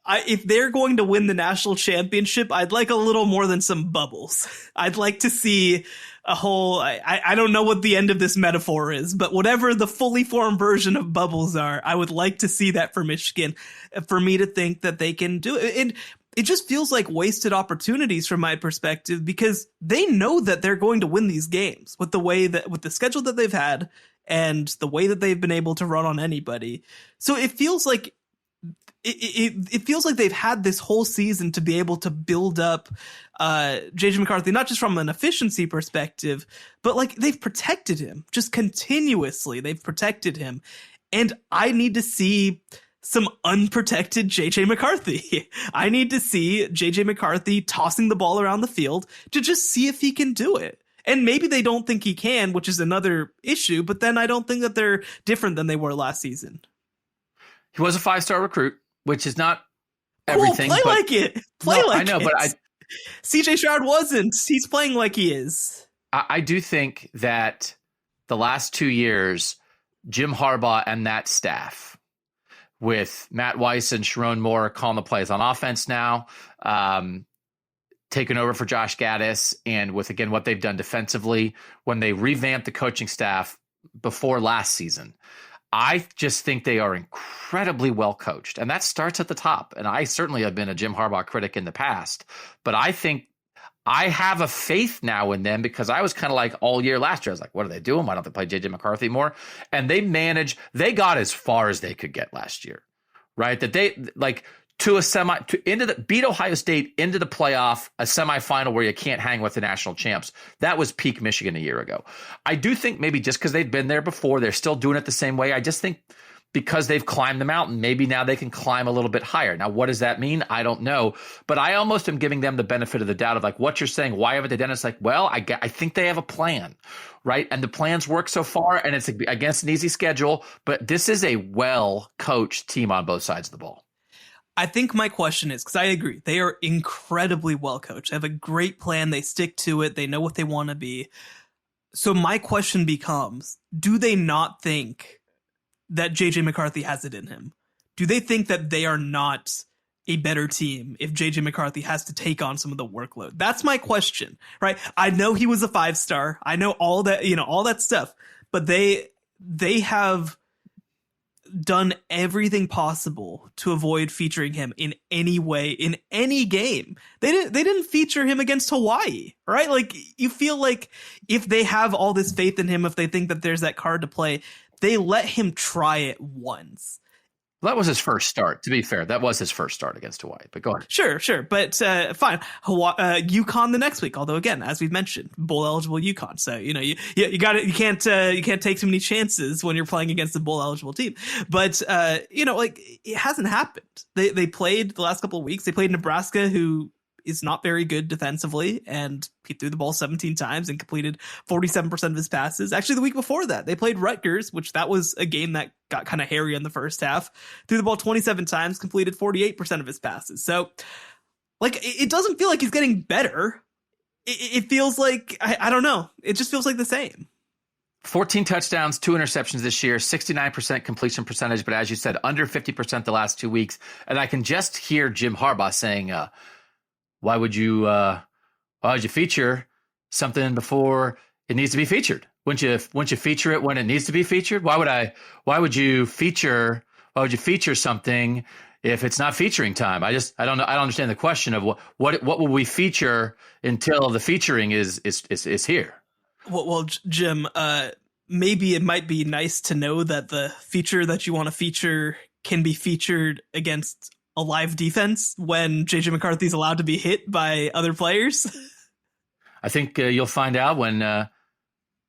If they're going to win the national championship, I'd like a little more than some bubbles. I'd like to see a whole, I don't know what the end of this metaphor is, but whatever the fully formed version of bubbles are, I would like to see that for Michigan, for me to think that they can do it. And it just feels like wasted opportunities from my perspective because they know that they're going to win these games with the schedule that they've had and the way that they've been able to run on anybody. So it feels like it feels like they've had this whole season to be able to build up JJ McCarthy, not just from an efficiency perspective, but like they've protected him just continuously. They've protected him. And I need to see some unprotected JJ McCarthy. I need to see JJ McCarthy tossing the ball around the field to just see if he can do it. And maybe they don't think he can, which is another issue, but then I don't think that they're different than they were last season. He was a 5-star recruit, which is not everything. Play like it. Play like it. I know, but CJ Stroud wasn't. He's playing like he is. I do think that the last 2 years, Jim Harbaugh and that staff, with Matt Weiss and Sharon Moore calling the plays on offense now, taking over for Josh Gaddis, and with, again, what they've done defensively when they revamped the coaching staff before last season. I just think they are incredibly well coached, and that starts at the top. And I certainly have been a Jim Harbaugh critic in the past, but I think I have a faith now in them because I was kind of like all year last year. I was like, what are they doing? Why don't they play JJ McCarthy more? And they got as far as they could get last year, right? That they like beat Ohio State into the playoff, a semifinal where you can't hang with the national champs. That was peak Michigan a year ago. I do think maybe just because they've been there before, they're still doing it the same way. I just think because they've climbed the mountain, maybe now they can climb a little bit higher. Now, what does that mean? I don't know. But I almost am giving them the benefit of the doubt of like what you're saying. Why haven't they done it? It's like, well, I think they have a plan, right? And the plans work so far, and it's against an easy schedule. But this is a well-coached team on both sides of the ball. I think my question is, because I agree, they are incredibly well coached. They have a great plan. They stick to it. They know what they want to be. So my question becomes, do they not think that JJ McCarthy has it in him? Do they think that they are not a better team if JJ McCarthy has to take on some of the workload? That's my question, right? I know he was a 5-star. I know all that, all that stuff, but they have done everything possible to avoid featuring him in any way, in any game. They didn't feature him against Hawaii, right? Like, you feel like if they have all this faith in him, if they think that there's that card to play, they let him try it once. Well, that was his first start. To be fair, that was his first start against Hawaii. But go ahead. Sure. But fine. UConn the next week. Although again, as we've mentioned, bowl eligible UConn. So you can't take too many chances when you're playing against a bowl eligible team. But it hasn't happened. They played the last couple of weeks. They played Nebraska, who is not very good defensively, and he threw the ball 17 times and completed 47% of his passes. Actually, the week before that, they played Rutgers, which that was a game that got kind of hairy in the first half. Threw the ball 27 times, completed 48% of his passes. So, it doesn't feel like he's getting better. It feels like, I don't know. It just feels like the same. 14 touchdowns, 2 interceptions this year, 69% completion percentage, but as you said, under 50% the last 2 weeks. And I can just hear Jim Harbaugh saying, why would you feature something before it needs to be featured? Wouldn't you feature it when it needs to be featured? Why would you feature something if it's not featuring time? I don't know. I don't understand the question of what will we feature until the featuring is here. Well, Jim, maybe it might be nice to know that the feature that you want to feature can be featured against a live defense when JJ McCarthy's allowed to be hit by other players. I think you'll find out when,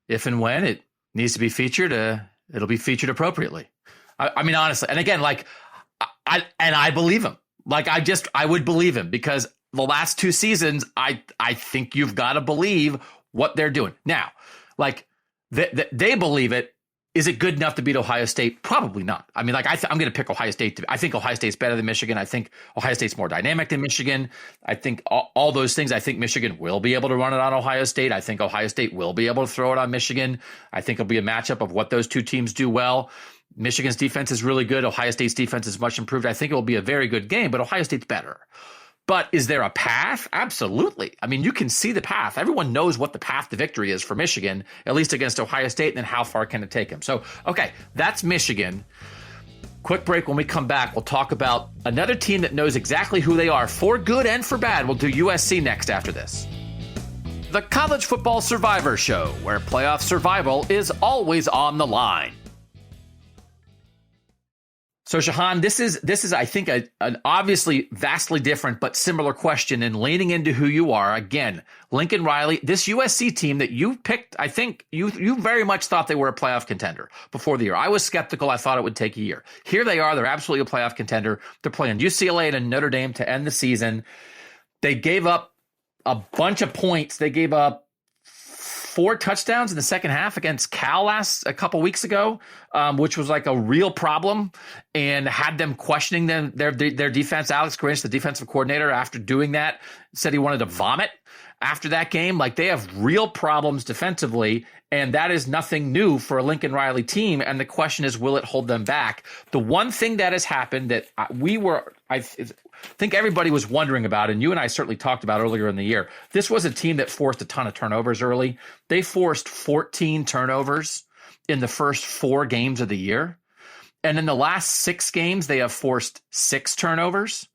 if and when it needs to be featured, it'll be featured appropriately. I mean, honestly, and again, I believe him. I would believe him because the last 2 seasons, I think you've got to believe what they're doing. Now, they believe it. Is it good enough to beat Ohio State? Probably not. I mean, I'm going to pick Ohio State. I think Ohio State's better than Michigan. I think Ohio State's more dynamic than Michigan. I think all those things. I think Michigan will be able to run it on Ohio State. I think Ohio State will be able to throw it on Michigan. I think it'll be a matchup of what those two teams do well. Michigan's defense is really good. Ohio State's defense is much improved. I think it will be a very good game, but Ohio State's better. But is there a path? Absolutely. I mean, you can see the path. Everyone knows what the path to victory is for Michigan, at least against Ohio State, and then how far can it take them? So, okay, that's Michigan. Quick break. When we come back, we'll talk about another team that knows exactly who they are, for good and for bad. We'll do USC next after this. The College Football Survivor Show, where playoff survival is always on the line. So, Shehan, this is I think, an obviously vastly different but similar question, and leaning into who you are. Again, Lincoln Riley, this USC team that you picked, I think you very much thought they were a playoff contender before the year. I was skeptical. I thought it would take a year. Here they are. They're absolutely a playoff contender. They're playing UCLA and Notre Dame to end the season. They gave up a bunch of points. They gave up 4 touchdowns in the second half against Cal a couple weeks ago, which was a real problem and had them questioning their defense. Alex Grinch, the defensive coordinator, after doing that, said he wanted to vomit after that game. They have real problems defensively, and that is nothing new for a Lincoln Riley team. And the question is, will it hold them back? The one thing that has happened that I think everybody was wondering about, and you and I certainly talked about earlier in the year, this was a team that forced a ton of turnovers early. They forced 14 turnovers in the first 4 games of the year. And in the last 6 games, they have forced 6 turnovers.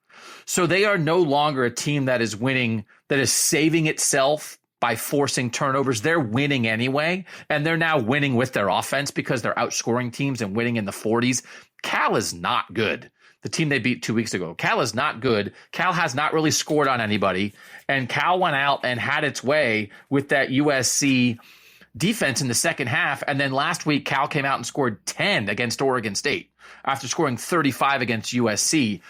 So they are no longer a team that is winning, that is saving itself by forcing turnovers. They're winning anyway, and they're now winning with their offense because they're outscoring teams and winning in the 40s. Cal is not good. The team they beat 2 weeks ago. Cal is not good. Cal has not really scored on anybody, and Cal went out and had its way with that USC defense in the second half. And then last week, Cal came out and scored 10 against Oregon State after scoring 35 against USC.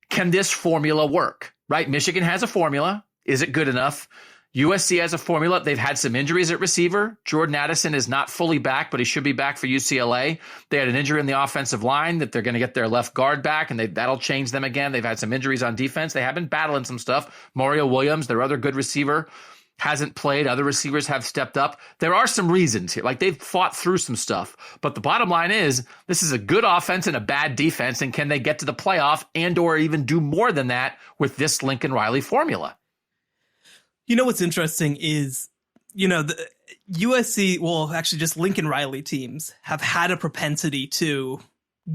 Can this formula work? Right? Michigan has a formula. Is it good enough? USC has a formula. They've had some injuries at receiver. Jordan Addison is not fully back, but he should be back for UCLA. They had an injury in the offensive line that they're going to get their left guard back, and that'll change them again. They've had some injuries on defense. They have been battling some stuff. Mario Williams, their other good receiver, hasn't played. Other receivers have stepped up. There are some reasons here. Like, they've fought through some stuff. But the bottom line is, this is a good offense and a bad defense. And can they get to the playoff and or even do more than that with this Lincoln Riley formula? You know, what's interesting is, the USC, well, actually just Lincoln Riley teams have had a propensity to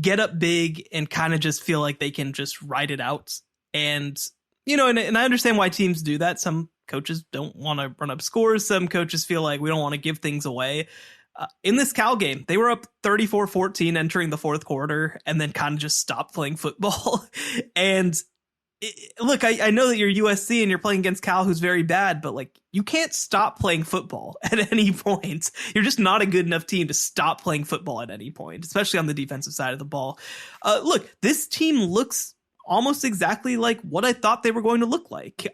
get up big and kind of just feel like they can just ride it out. And, and I understand why teams do that. Some coaches don't want to run up scores. Some coaches feel like we don't want to give things away. In this Cal game, they were up 34-14 entering the fourth quarter and then kind of just stopped playing football. And look, I know that you're USC and you're playing against Cal, who's very bad, but like, you can't stop playing football at any point. You're just not a good enough team to stop playing football at any point, especially on the defensive side of the ball. Look, this team looks almost exactly like what I thought they were going to look like.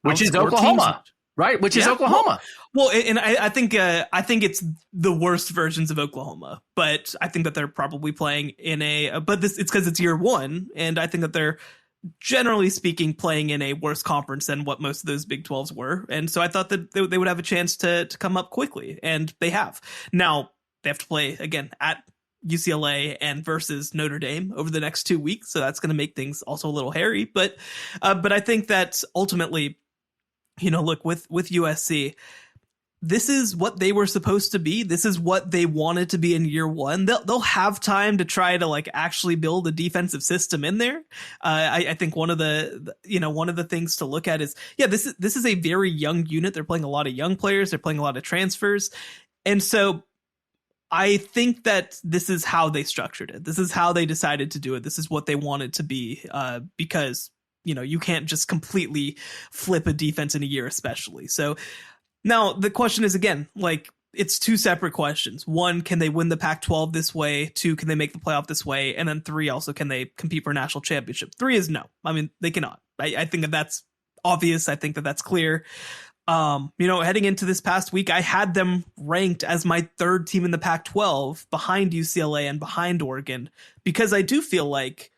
Which is Oklahoma, right? Which is Oklahoma. Well, and I think it's the worst versions of Oklahoma, but I think that they're probably playing in it's because it's year one, and I think that they're, generally speaking, playing in a worse conference than what most of those Big 12s were. And so I thought that they would have a chance to come up quickly, and they have. Now, they have to play, again, at UCLA and versus Notre Dame over the next 2 weeks, so that's going to make things also a little hairy. But I think that ultimately, look, with USC, this is what they were supposed to be. This is what they wanted to be in year one. They'll have time to try to like actually build a defensive system in there. I think one of the things to look at is, this is a very young unit. They're playing a lot of young players. They're playing a lot of transfers. And so I think that this is how they structured it. This is how they decided to do it. This is what they wanted to be, because, you can't just completely flip a defense in a year, especially. So now the question is, again, like, it's two separate questions. One, can they win the Pac-12 this way? Two, can they make the playoff this way? And then three, also, can they compete for a national championship? Three is no. I mean, they cannot. I think that that's obvious. I think that that's clear. Heading into this past week, I had them ranked as my third team in the Pac-12 behind UCLA and behind Oregon, because I do feel like,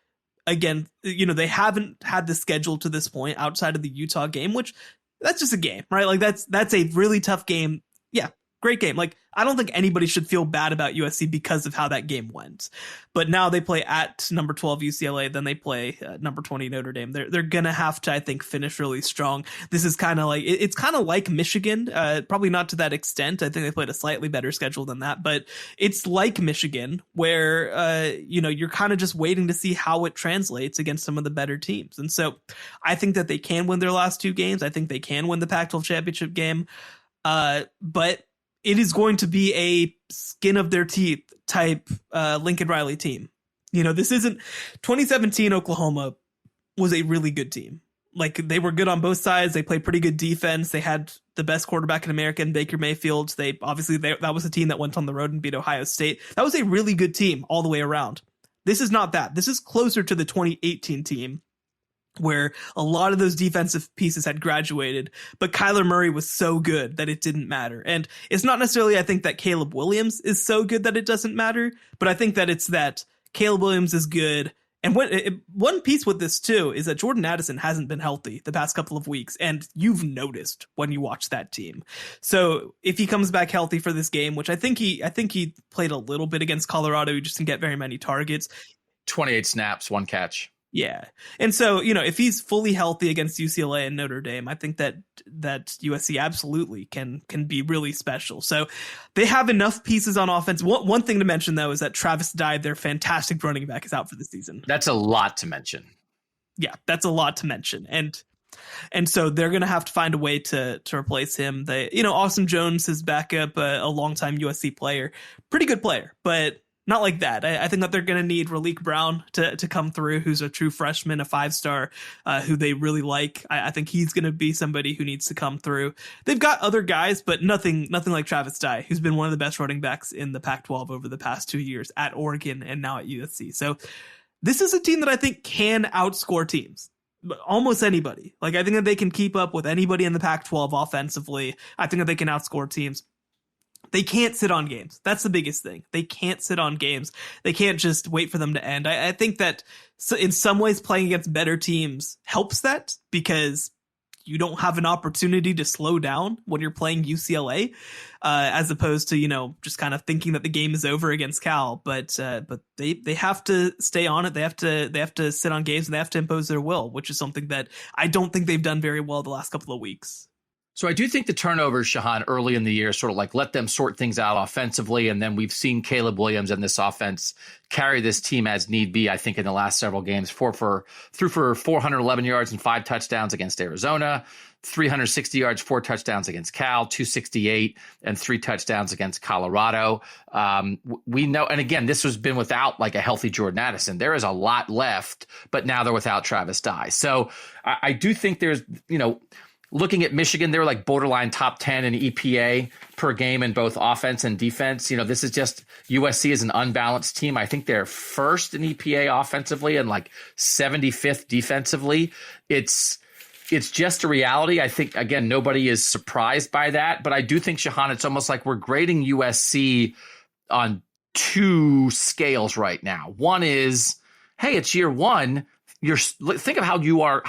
again, they haven't had the schedule to this point outside of the Utah game, which that's just a game, right? Like, that's a really tough game. Yeah, great game. Like, I don't think anybody should feel bad about USC because of how that game went. But now they play at number 12 UCLA, then they play number 20 Notre Dame. They're gonna have to, I think, finish really strong. This is kind of like, it's kind of like Michigan, probably not to that extent. I think they played a slightly better schedule than that, but it's like Michigan, where you're kind of just waiting to see how it translates against some of the better teams. And so I think that they can win their last two games. I think they can win the Pac-12 championship game, but it is going to be a skin of their teeth type Lincoln Riley team. This isn't 2017 Oklahoma was a really good team. Like, they were good on both sides. They played pretty good defense. They had the best quarterback in America in Baker Mayfield. That was a team that went on the road and beat Ohio State. That was a really good team all the way around. This is not that. This is closer to the 2018 team, where a lot of those defensive pieces had graduated, but Kyler Murray was so good that it didn't matter. And it's not necessarily, I think, that Caleb Williams is so good that it doesn't matter, but I think that it's that Caleb Williams is good. And one piece with this too is that Jordan Addison hasn't been healthy the past couple of weeks, and you've noticed when you watch that team. So if he comes back healthy for this game, which I think he played a little bit against Colorado, he just didn't get very many targets. 28 snaps, one catch. Yeah. And so, if he's fully healthy against UCLA and Notre Dame, I think that USC absolutely can be really special. So they have enough pieces on offense. One thing to mention, though, is that Travis Dye, their fantastic running back, is out for the season. That's a lot to mention. Yeah, that's a lot to mention. And so they're going to have to find a way to replace him. Austin Jones, his backup, a longtime USC player, pretty good player, but not like that. I think that they're going to need Raleek Brown to come through, who's a true freshman, a 5-star, who they really like. I think he's going to be somebody who needs to come through. They've got other guys, but nothing like Travis Dye, who's been one of the best running backs in the Pac-12 over the past 2 years at Oregon and now at USC. So this is a team that I think can outscore teams. Almost anybody. Like, I think that they can keep up with anybody in the Pac-12 offensively. I think that they can outscore teams. They can't sit on games. That's the biggest thing. They can't sit on games. They can't just wait for them to end. I think that in some ways playing against better teams helps that, because you don't have an opportunity to slow down when you're playing UCLA, as opposed to, just kind of thinking that the game is over against Cal. But they have to stay on it. They have to sit on games, and they have to impose their will, which is something that I don't think they've done very well the last couple of weeks. So I do think the turnovers, Shehan, early in the year sort of like let them sort things out offensively. And then we've seen Caleb Williams and this offense carry this team as need be, I think, in the last several games. Threw for 411 yards and 5 touchdowns against Arizona, 360 yards, 4 touchdowns against Cal, 268 and 3 touchdowns against Colorado. We know, and again, this has been without like a healthy Jordan Addison. There is a lot left, but now they're without Travis Dye. So I do think there's, looking at Michigan, they were like borderline top 10 in EPA per game in both offense and defense. This is just USC is an unbalanced team. I think they're first in EPA offensively and like 75th defensively. It's just a reality. I think, again, nobody is surprised by that. But I do think, Shehan, it's almost like we're grading USC on 2 scales right now. One is, hey, it's year 1. Think of how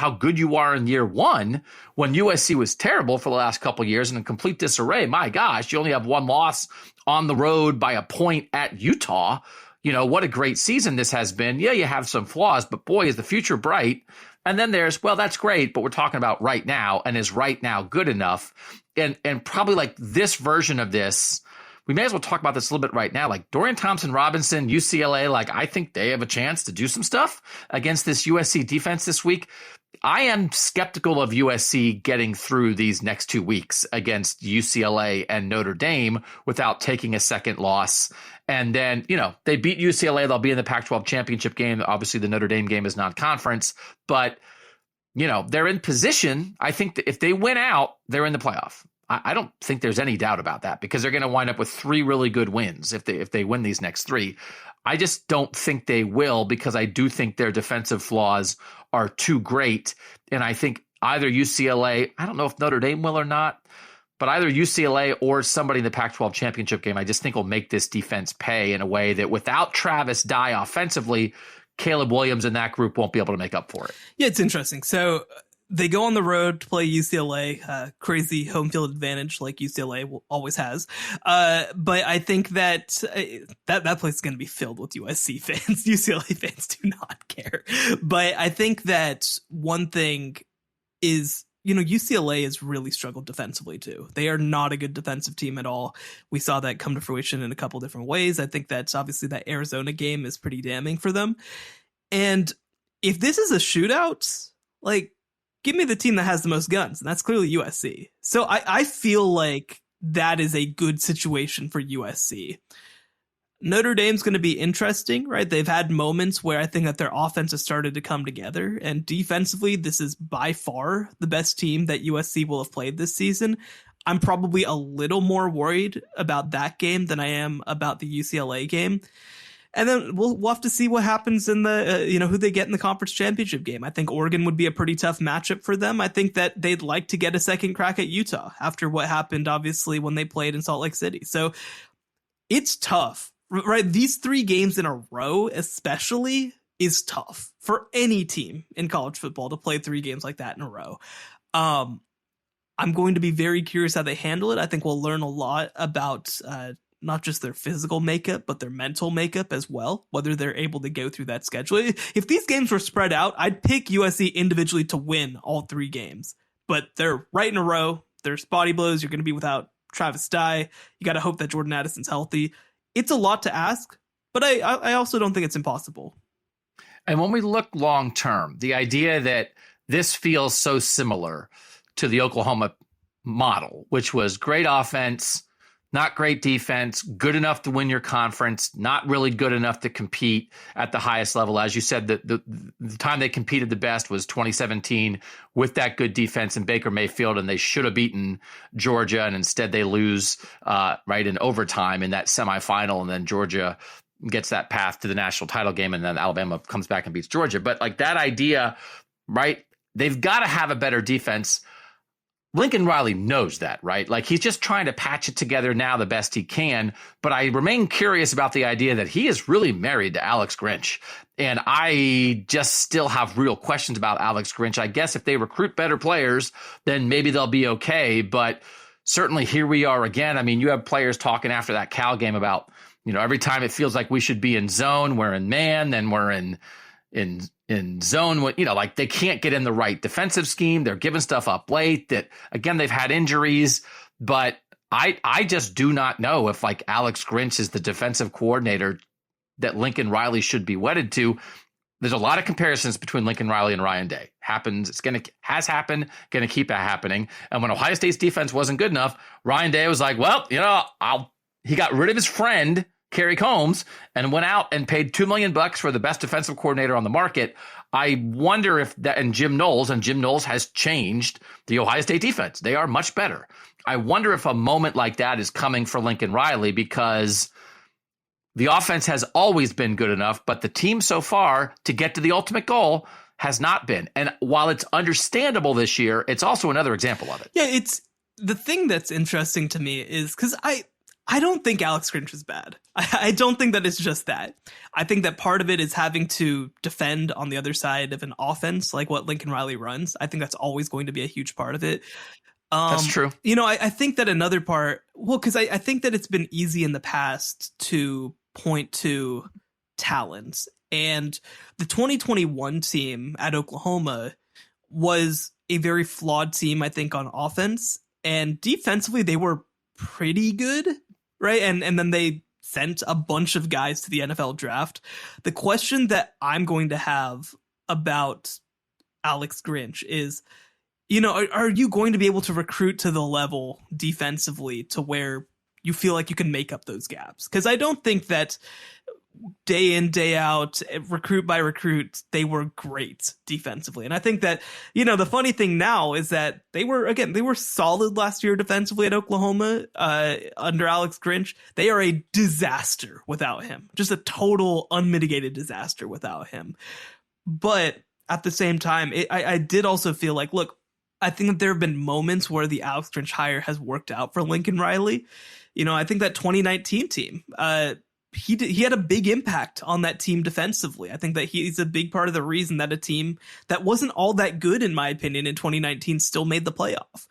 good you are in year 1 when USC was terrible for the last couple of years and in complete disarray. My gosh, you only have 1 loss on the road by a point at Utah. What a great season this has been. Yeah, you have some flaws, but boy, is the future bright. And then there's, well, that's great, but we're talking about right now, and is right now good enough? And probably like this version of this, we may as well talk about this a little bit right now. Like Dorian Thompson-Robinson, UCLA, like I think they have a chance to do some stuff against this USC defense this week. I am skeptical of USC getting through these next 2 weeks against UCLA and Notre Dame without taking a second loss. And then, they beat UCLA. They'll be in the Pac-12 championship game. Obviously, the Notre Dame game is non-conference, but, they're in position. I think that if they win out, they're in the playoff. I don't think there's any doubt about that because they're going to wind up with 3 really good wins if they win these next 3. I just don't think they will because I do think their defensive flaws are too great. And I think either UCLA, I don't know if Notre Dame will or not, but either UCLA or somebody in the Pac-12 championship game, I just think will make this defense pay in a way that without Travis Dye offensively, Caleb Williams and that group won't be able to make up for it. Yeah, it's interesting. So they go on the road to play UCLA, crazy home field advantage like UCLA always has. But I think that that place is going to be filled with USC fans. UCLA fans do not care. But I think that one thing is, UCLA has really struggled defensively too. They are not a good defensive team at all. We saw that come to fruition in a couple different ways. I think that's obviously that Arizona game is pretty damning for them. And if this is a shootout, like, give me the team that has the most guns, and that's clearly USC. So I feel like that is a good situation for USC. Notre Dame's going to be interesting, right? They've had moments where I think that their offense has started to come together, and defensively, this is by far the best team that USC will have played this season. I'm probably a little more worried about that game than I am about the UCLA game. And then we'll have to see what happens in the, who they get in the conference championship game. I think Oregon would be a pretty tough matchup for them. I think that they'd like to get a second crack at Utah after what happened, obviously, when they played in Salt Lake City. So it's tough, right? These 3 games in a row, especially, is tough for any team in college football to play 3 games like that in a row. I'm going to be very curious how they handle it. I think we'll learn a lot about, not just their physical makeup, but their mental makeup as well, whether they're able to go through that schedule. If these games were spread out, I'd pick USC individually to win all 3 games, but they're right in a row. There's body blows. You're going to be without Travis Dye. You got to hope that Jordan Addison's healthy. It's a lot to ask, but I also don't think it's impossible. And when we look long term, the idea that this feels so similar to the Oklahoma model, which was great offense, not great defense, good enough to win your conference, not really good enough to compete at the highest level. As you said, the time they competed the best was 2017 with that good defense in Baker Mayfield, and they should have beaten Georgia, and instead they lose right in overtime in that semifinal, and then Georgia gets that path to the national title game, and then Alabama comes back and beats Georgia. But like that idea, right, they've got to have a better defense. Lincoln Riley knows that, right? Like, he's just trying to patch it together now the best he can. But I remain curious about the idea that he is really married to Alex Grinch. And I just still have real questions about Alex Grinch. I guess if they recruit better players, then maybe they'll be okay. But certainly here we are again. I mean, you have players talking after that Cal game about, every time it feels like we should be in zone, we're in man, then we're in zone, like they can't get in the right defensive scheme. They're giving stuff up late. That, again, they've had injuries, but I just do not know if, like, Alex Grinch is the defensive coordinator that Lincoln Riley should be wedded to. There's a lot of comparisons between Lincoln Riley and Ryan Day. Has happened, going to keep happening. And when Ohio State's defense wasn't good enough, Ryan Day was like, well, he got rid of his friend Kerry Combs and went out and paid $2 million for the best defensive coordinator on the market. I wonder if that, and Jim Knowles has changed the Ohio State defense. They are much better. I wonder if a moment like that is coming for Lincoln Riley, because the offense has always been good enough, but the team so far to get to the ultimate goal has not been. And while it's understandable this year, it's also another example of it. Yeah, it's the thing that's interesting to me is because I don't think Alex Grinch is bad. I don't think that it's just that. I think that part of it is having to defend on the other side of an offense like what Lincoln Riley runs. I think that's always going to be a huge part of it. That's true. I think that another part, because I think that it's been easy in the past to point to talent. And the 2021 team at Oklahoma was a very flawed team, I think, on offense. And defensively, they were pretty good. Right. And then they sent a bunch of guys to the NFL draft. The question that I'm going to have about Alex Grinch is, are you going to be able to recruit to the level defensively to where you feel like you can make up those gaps? Because I don't think that day in, day out, recruit by recruit, they were great defensively. And I think that, the funny thing now is that they were solid last year defensively at Oklahoma under Alex Grinch. They are a disaster without him, just a total unmitigated disaster without him. But at the same time, I did also feel like, look, I think that there have been moments where the Alex Grinch hire has worked out for Lincoln Riley. I think that 2019 team, he had a big impact on that team defensively. I think that he's a big part of the reason that a team that wasn't all that good, in my opinion, in 2019 still made the playoff.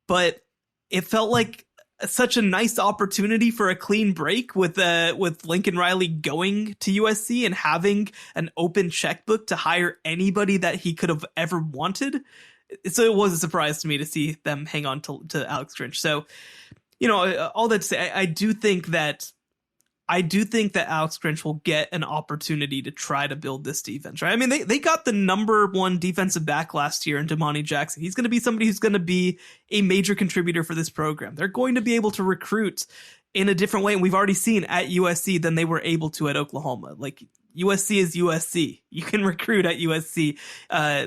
But it felt like such a nice opportunity for a clean break with Lincoln Riley going to USC and having an open checkbook to hire anybody that he could have ever wanted. So it was a surprise to me to see them hang on to Alex Grinch. So, all that to say, I do think that Alex Grinch will get an opportunity to try to build this defense, right? I mean, they got the number one defensive back last year in Damani Jackson. He's going to be somebody who's going to be a major contributor for this program. They're going to be able to recruit in a different way. And we've already seen at USC than they were able to at Oklahoma. Like, USC is USC. You can recruit at USC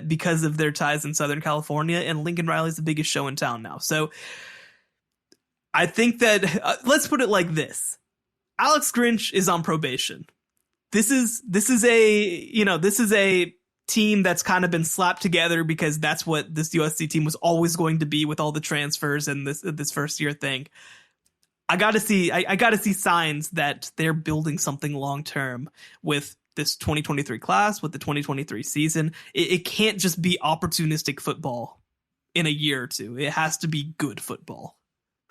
because of their ties in Southern California, and Lincoln Riley's the biggest show in town now. So I think that let's put it like this. Alex Grinch is on probation. This is a team that's kind of been slapped together because that's what this USC team was always going to be with all the transfers and this first year thing. I got to see signs that they're building something long term with this 2023 class, with the 2023 season. It can't just be opportunistic football in a year or two. It has to be good football.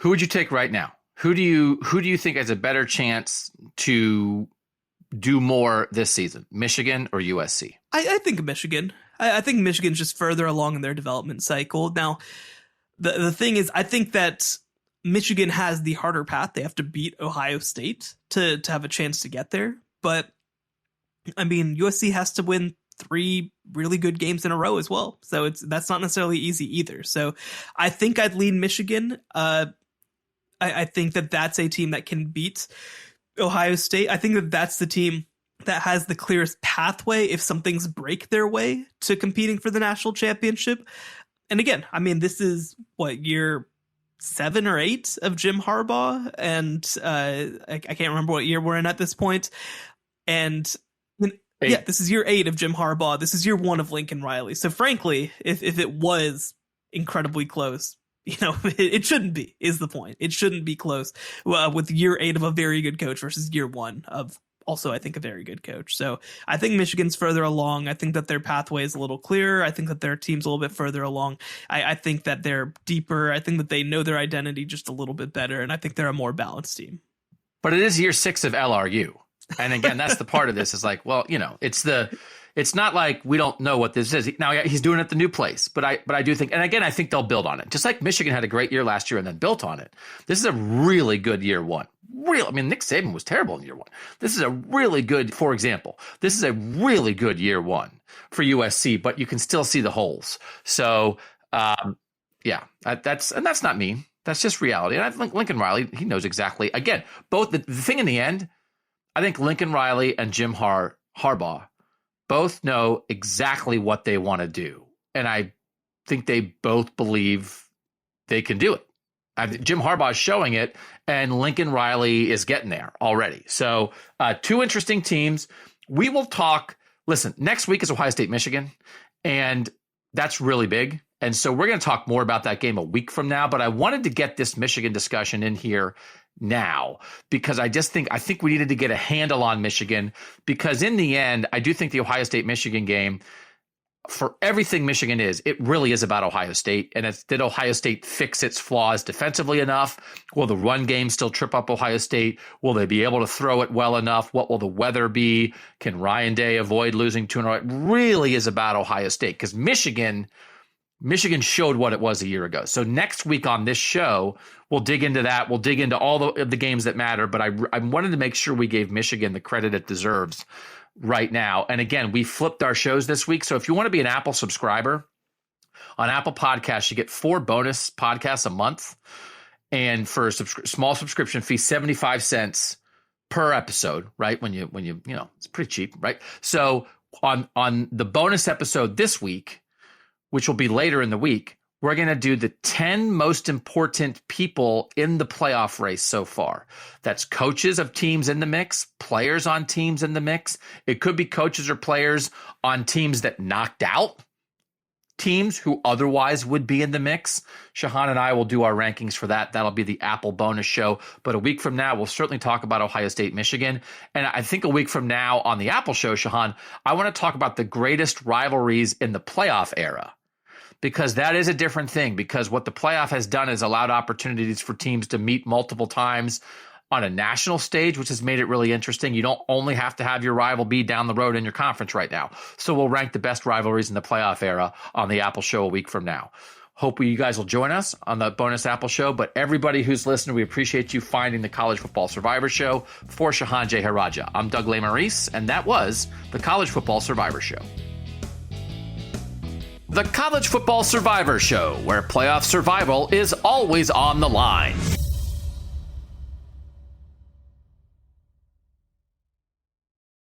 Who would you take right now? Who do you think has a better chance to do more this season, Michigan or USC? I think Michigan. I think Michigan's just further along in their development cycle. Now, the thing is, I think that Michigan has the harder path. They have to beat Ohio State to have a chance to get there. But, I mean, USC has to win 3 really good games in a row as well. So that's not necessarily easy either. So I think I'd lean Michigan. I think that that's a team that can beat Ohio State. I think that that's the team that has the clearest pathway if some things break their way to competing for the national championship. And again, I mean, this is year 7 or 8 of Jim Harbaugh, and I can't remember what year we're in at this point. And yeah, this is year 8 of Jim Harbaugh. This is year 1 of Lincoln Riley. So frankly, if it was incredibly close, It shouldn't be, is the point. It shouldn't be close with year 8 of a very good coach versus year 1 of also, I think, a very good coach. So I think Michigan's further along. I think that their pathway is a little clearer. I think that their team's a little bit further along. I think that they're deeper. I think that they know their identity just a little bit better. And I think they're a more balanced team. But it is year 6 of LRU. And again, that's the part of this is like, well, it's not like we don't know what this is. Now he's doing it at the new place, but I do think, and again, I think they'll build on it. Just like Michigan had a great year last year and then built on it. This is a really good year 1. Nick Saban was terrible in year 1. This is a really good, for example, this is a really good year 1 for USC, but you can still see the holes. So, that's not me. That's just reality. And I think Lincoln Riley, he knows exactly, again, both the thing in the end, I think Lincoln Riley and Jim Harbaugh both know exactly what they want to do. And I think they both believe they can do it. Jim Harbaugh is showing it, and Lincoln Riley is getting there already. So 2 interesting teams. We will talk. Listen, next week is Ohio State, Michigan, and that's really big. And so we're going to talk more about that game a week from now. But I wanted to get this Michigan discussion in here now because I think we needed to get a handle on Michigan, because in the end, I do think the Ohio State Michigan game, for everything Michigan is, it really is about Ohio State. And did Ohio State fix its flaws defensively enough? Will the run game still trip up Ohio State? Will they be able to throw it well enough? What will the weather be? Can Ryan Day avoid losing 2 in a row? It really is about Ohio State, because Michigan showed what it was a year ago. So next week on this show, we'll dig into that. We'll dig into all the games that matter. But I wanted to make sure we gave Michigan the credit it deserves right now. And again, we flipped our shows this week. So if you want to be an Apple subscriber, on Apple Podcasts, you get 4 bonus podcasts a month. And for a small subscription fee, 75 cents per episode, right? When you it's pretty cheap, right? So on the bonus episode this week, which will be later in the week, we're going to do the 10 most important people in the playoff race so far. That's coaches of teams in the mix, players on teams in the mix. It could be coaches or players on teams that knocked out teams who otherwise would be in the mix. Shehan and I will do our rankings for that. That'll be the Apple bonus show. But a week from now, we'll certainly talk about Ohio State, Michigan. And I think a week from now on the Apple show, Shehan, I want to talk about the greatest rivalries in the playoff era. Because that is a different thing, because what the playoff has done is allowed opportunities for teams to meet multiple times on a national stage, which has made it really interesting. You don't only have to have your rival be down the road in your conference right now. So we'll rank the best rivalries in the playoff era on the Apple show a week from now. Hope you guys will join us on the bonus Apple show. But everybody who's listening, we appreciate you finding the College Football Survivor Show. For Shehan Jeyarajah, I'm Doug Lesmerises, and that was the College Football Survivor Show. The College Football Survivor Show, where playoff survival is always on the line.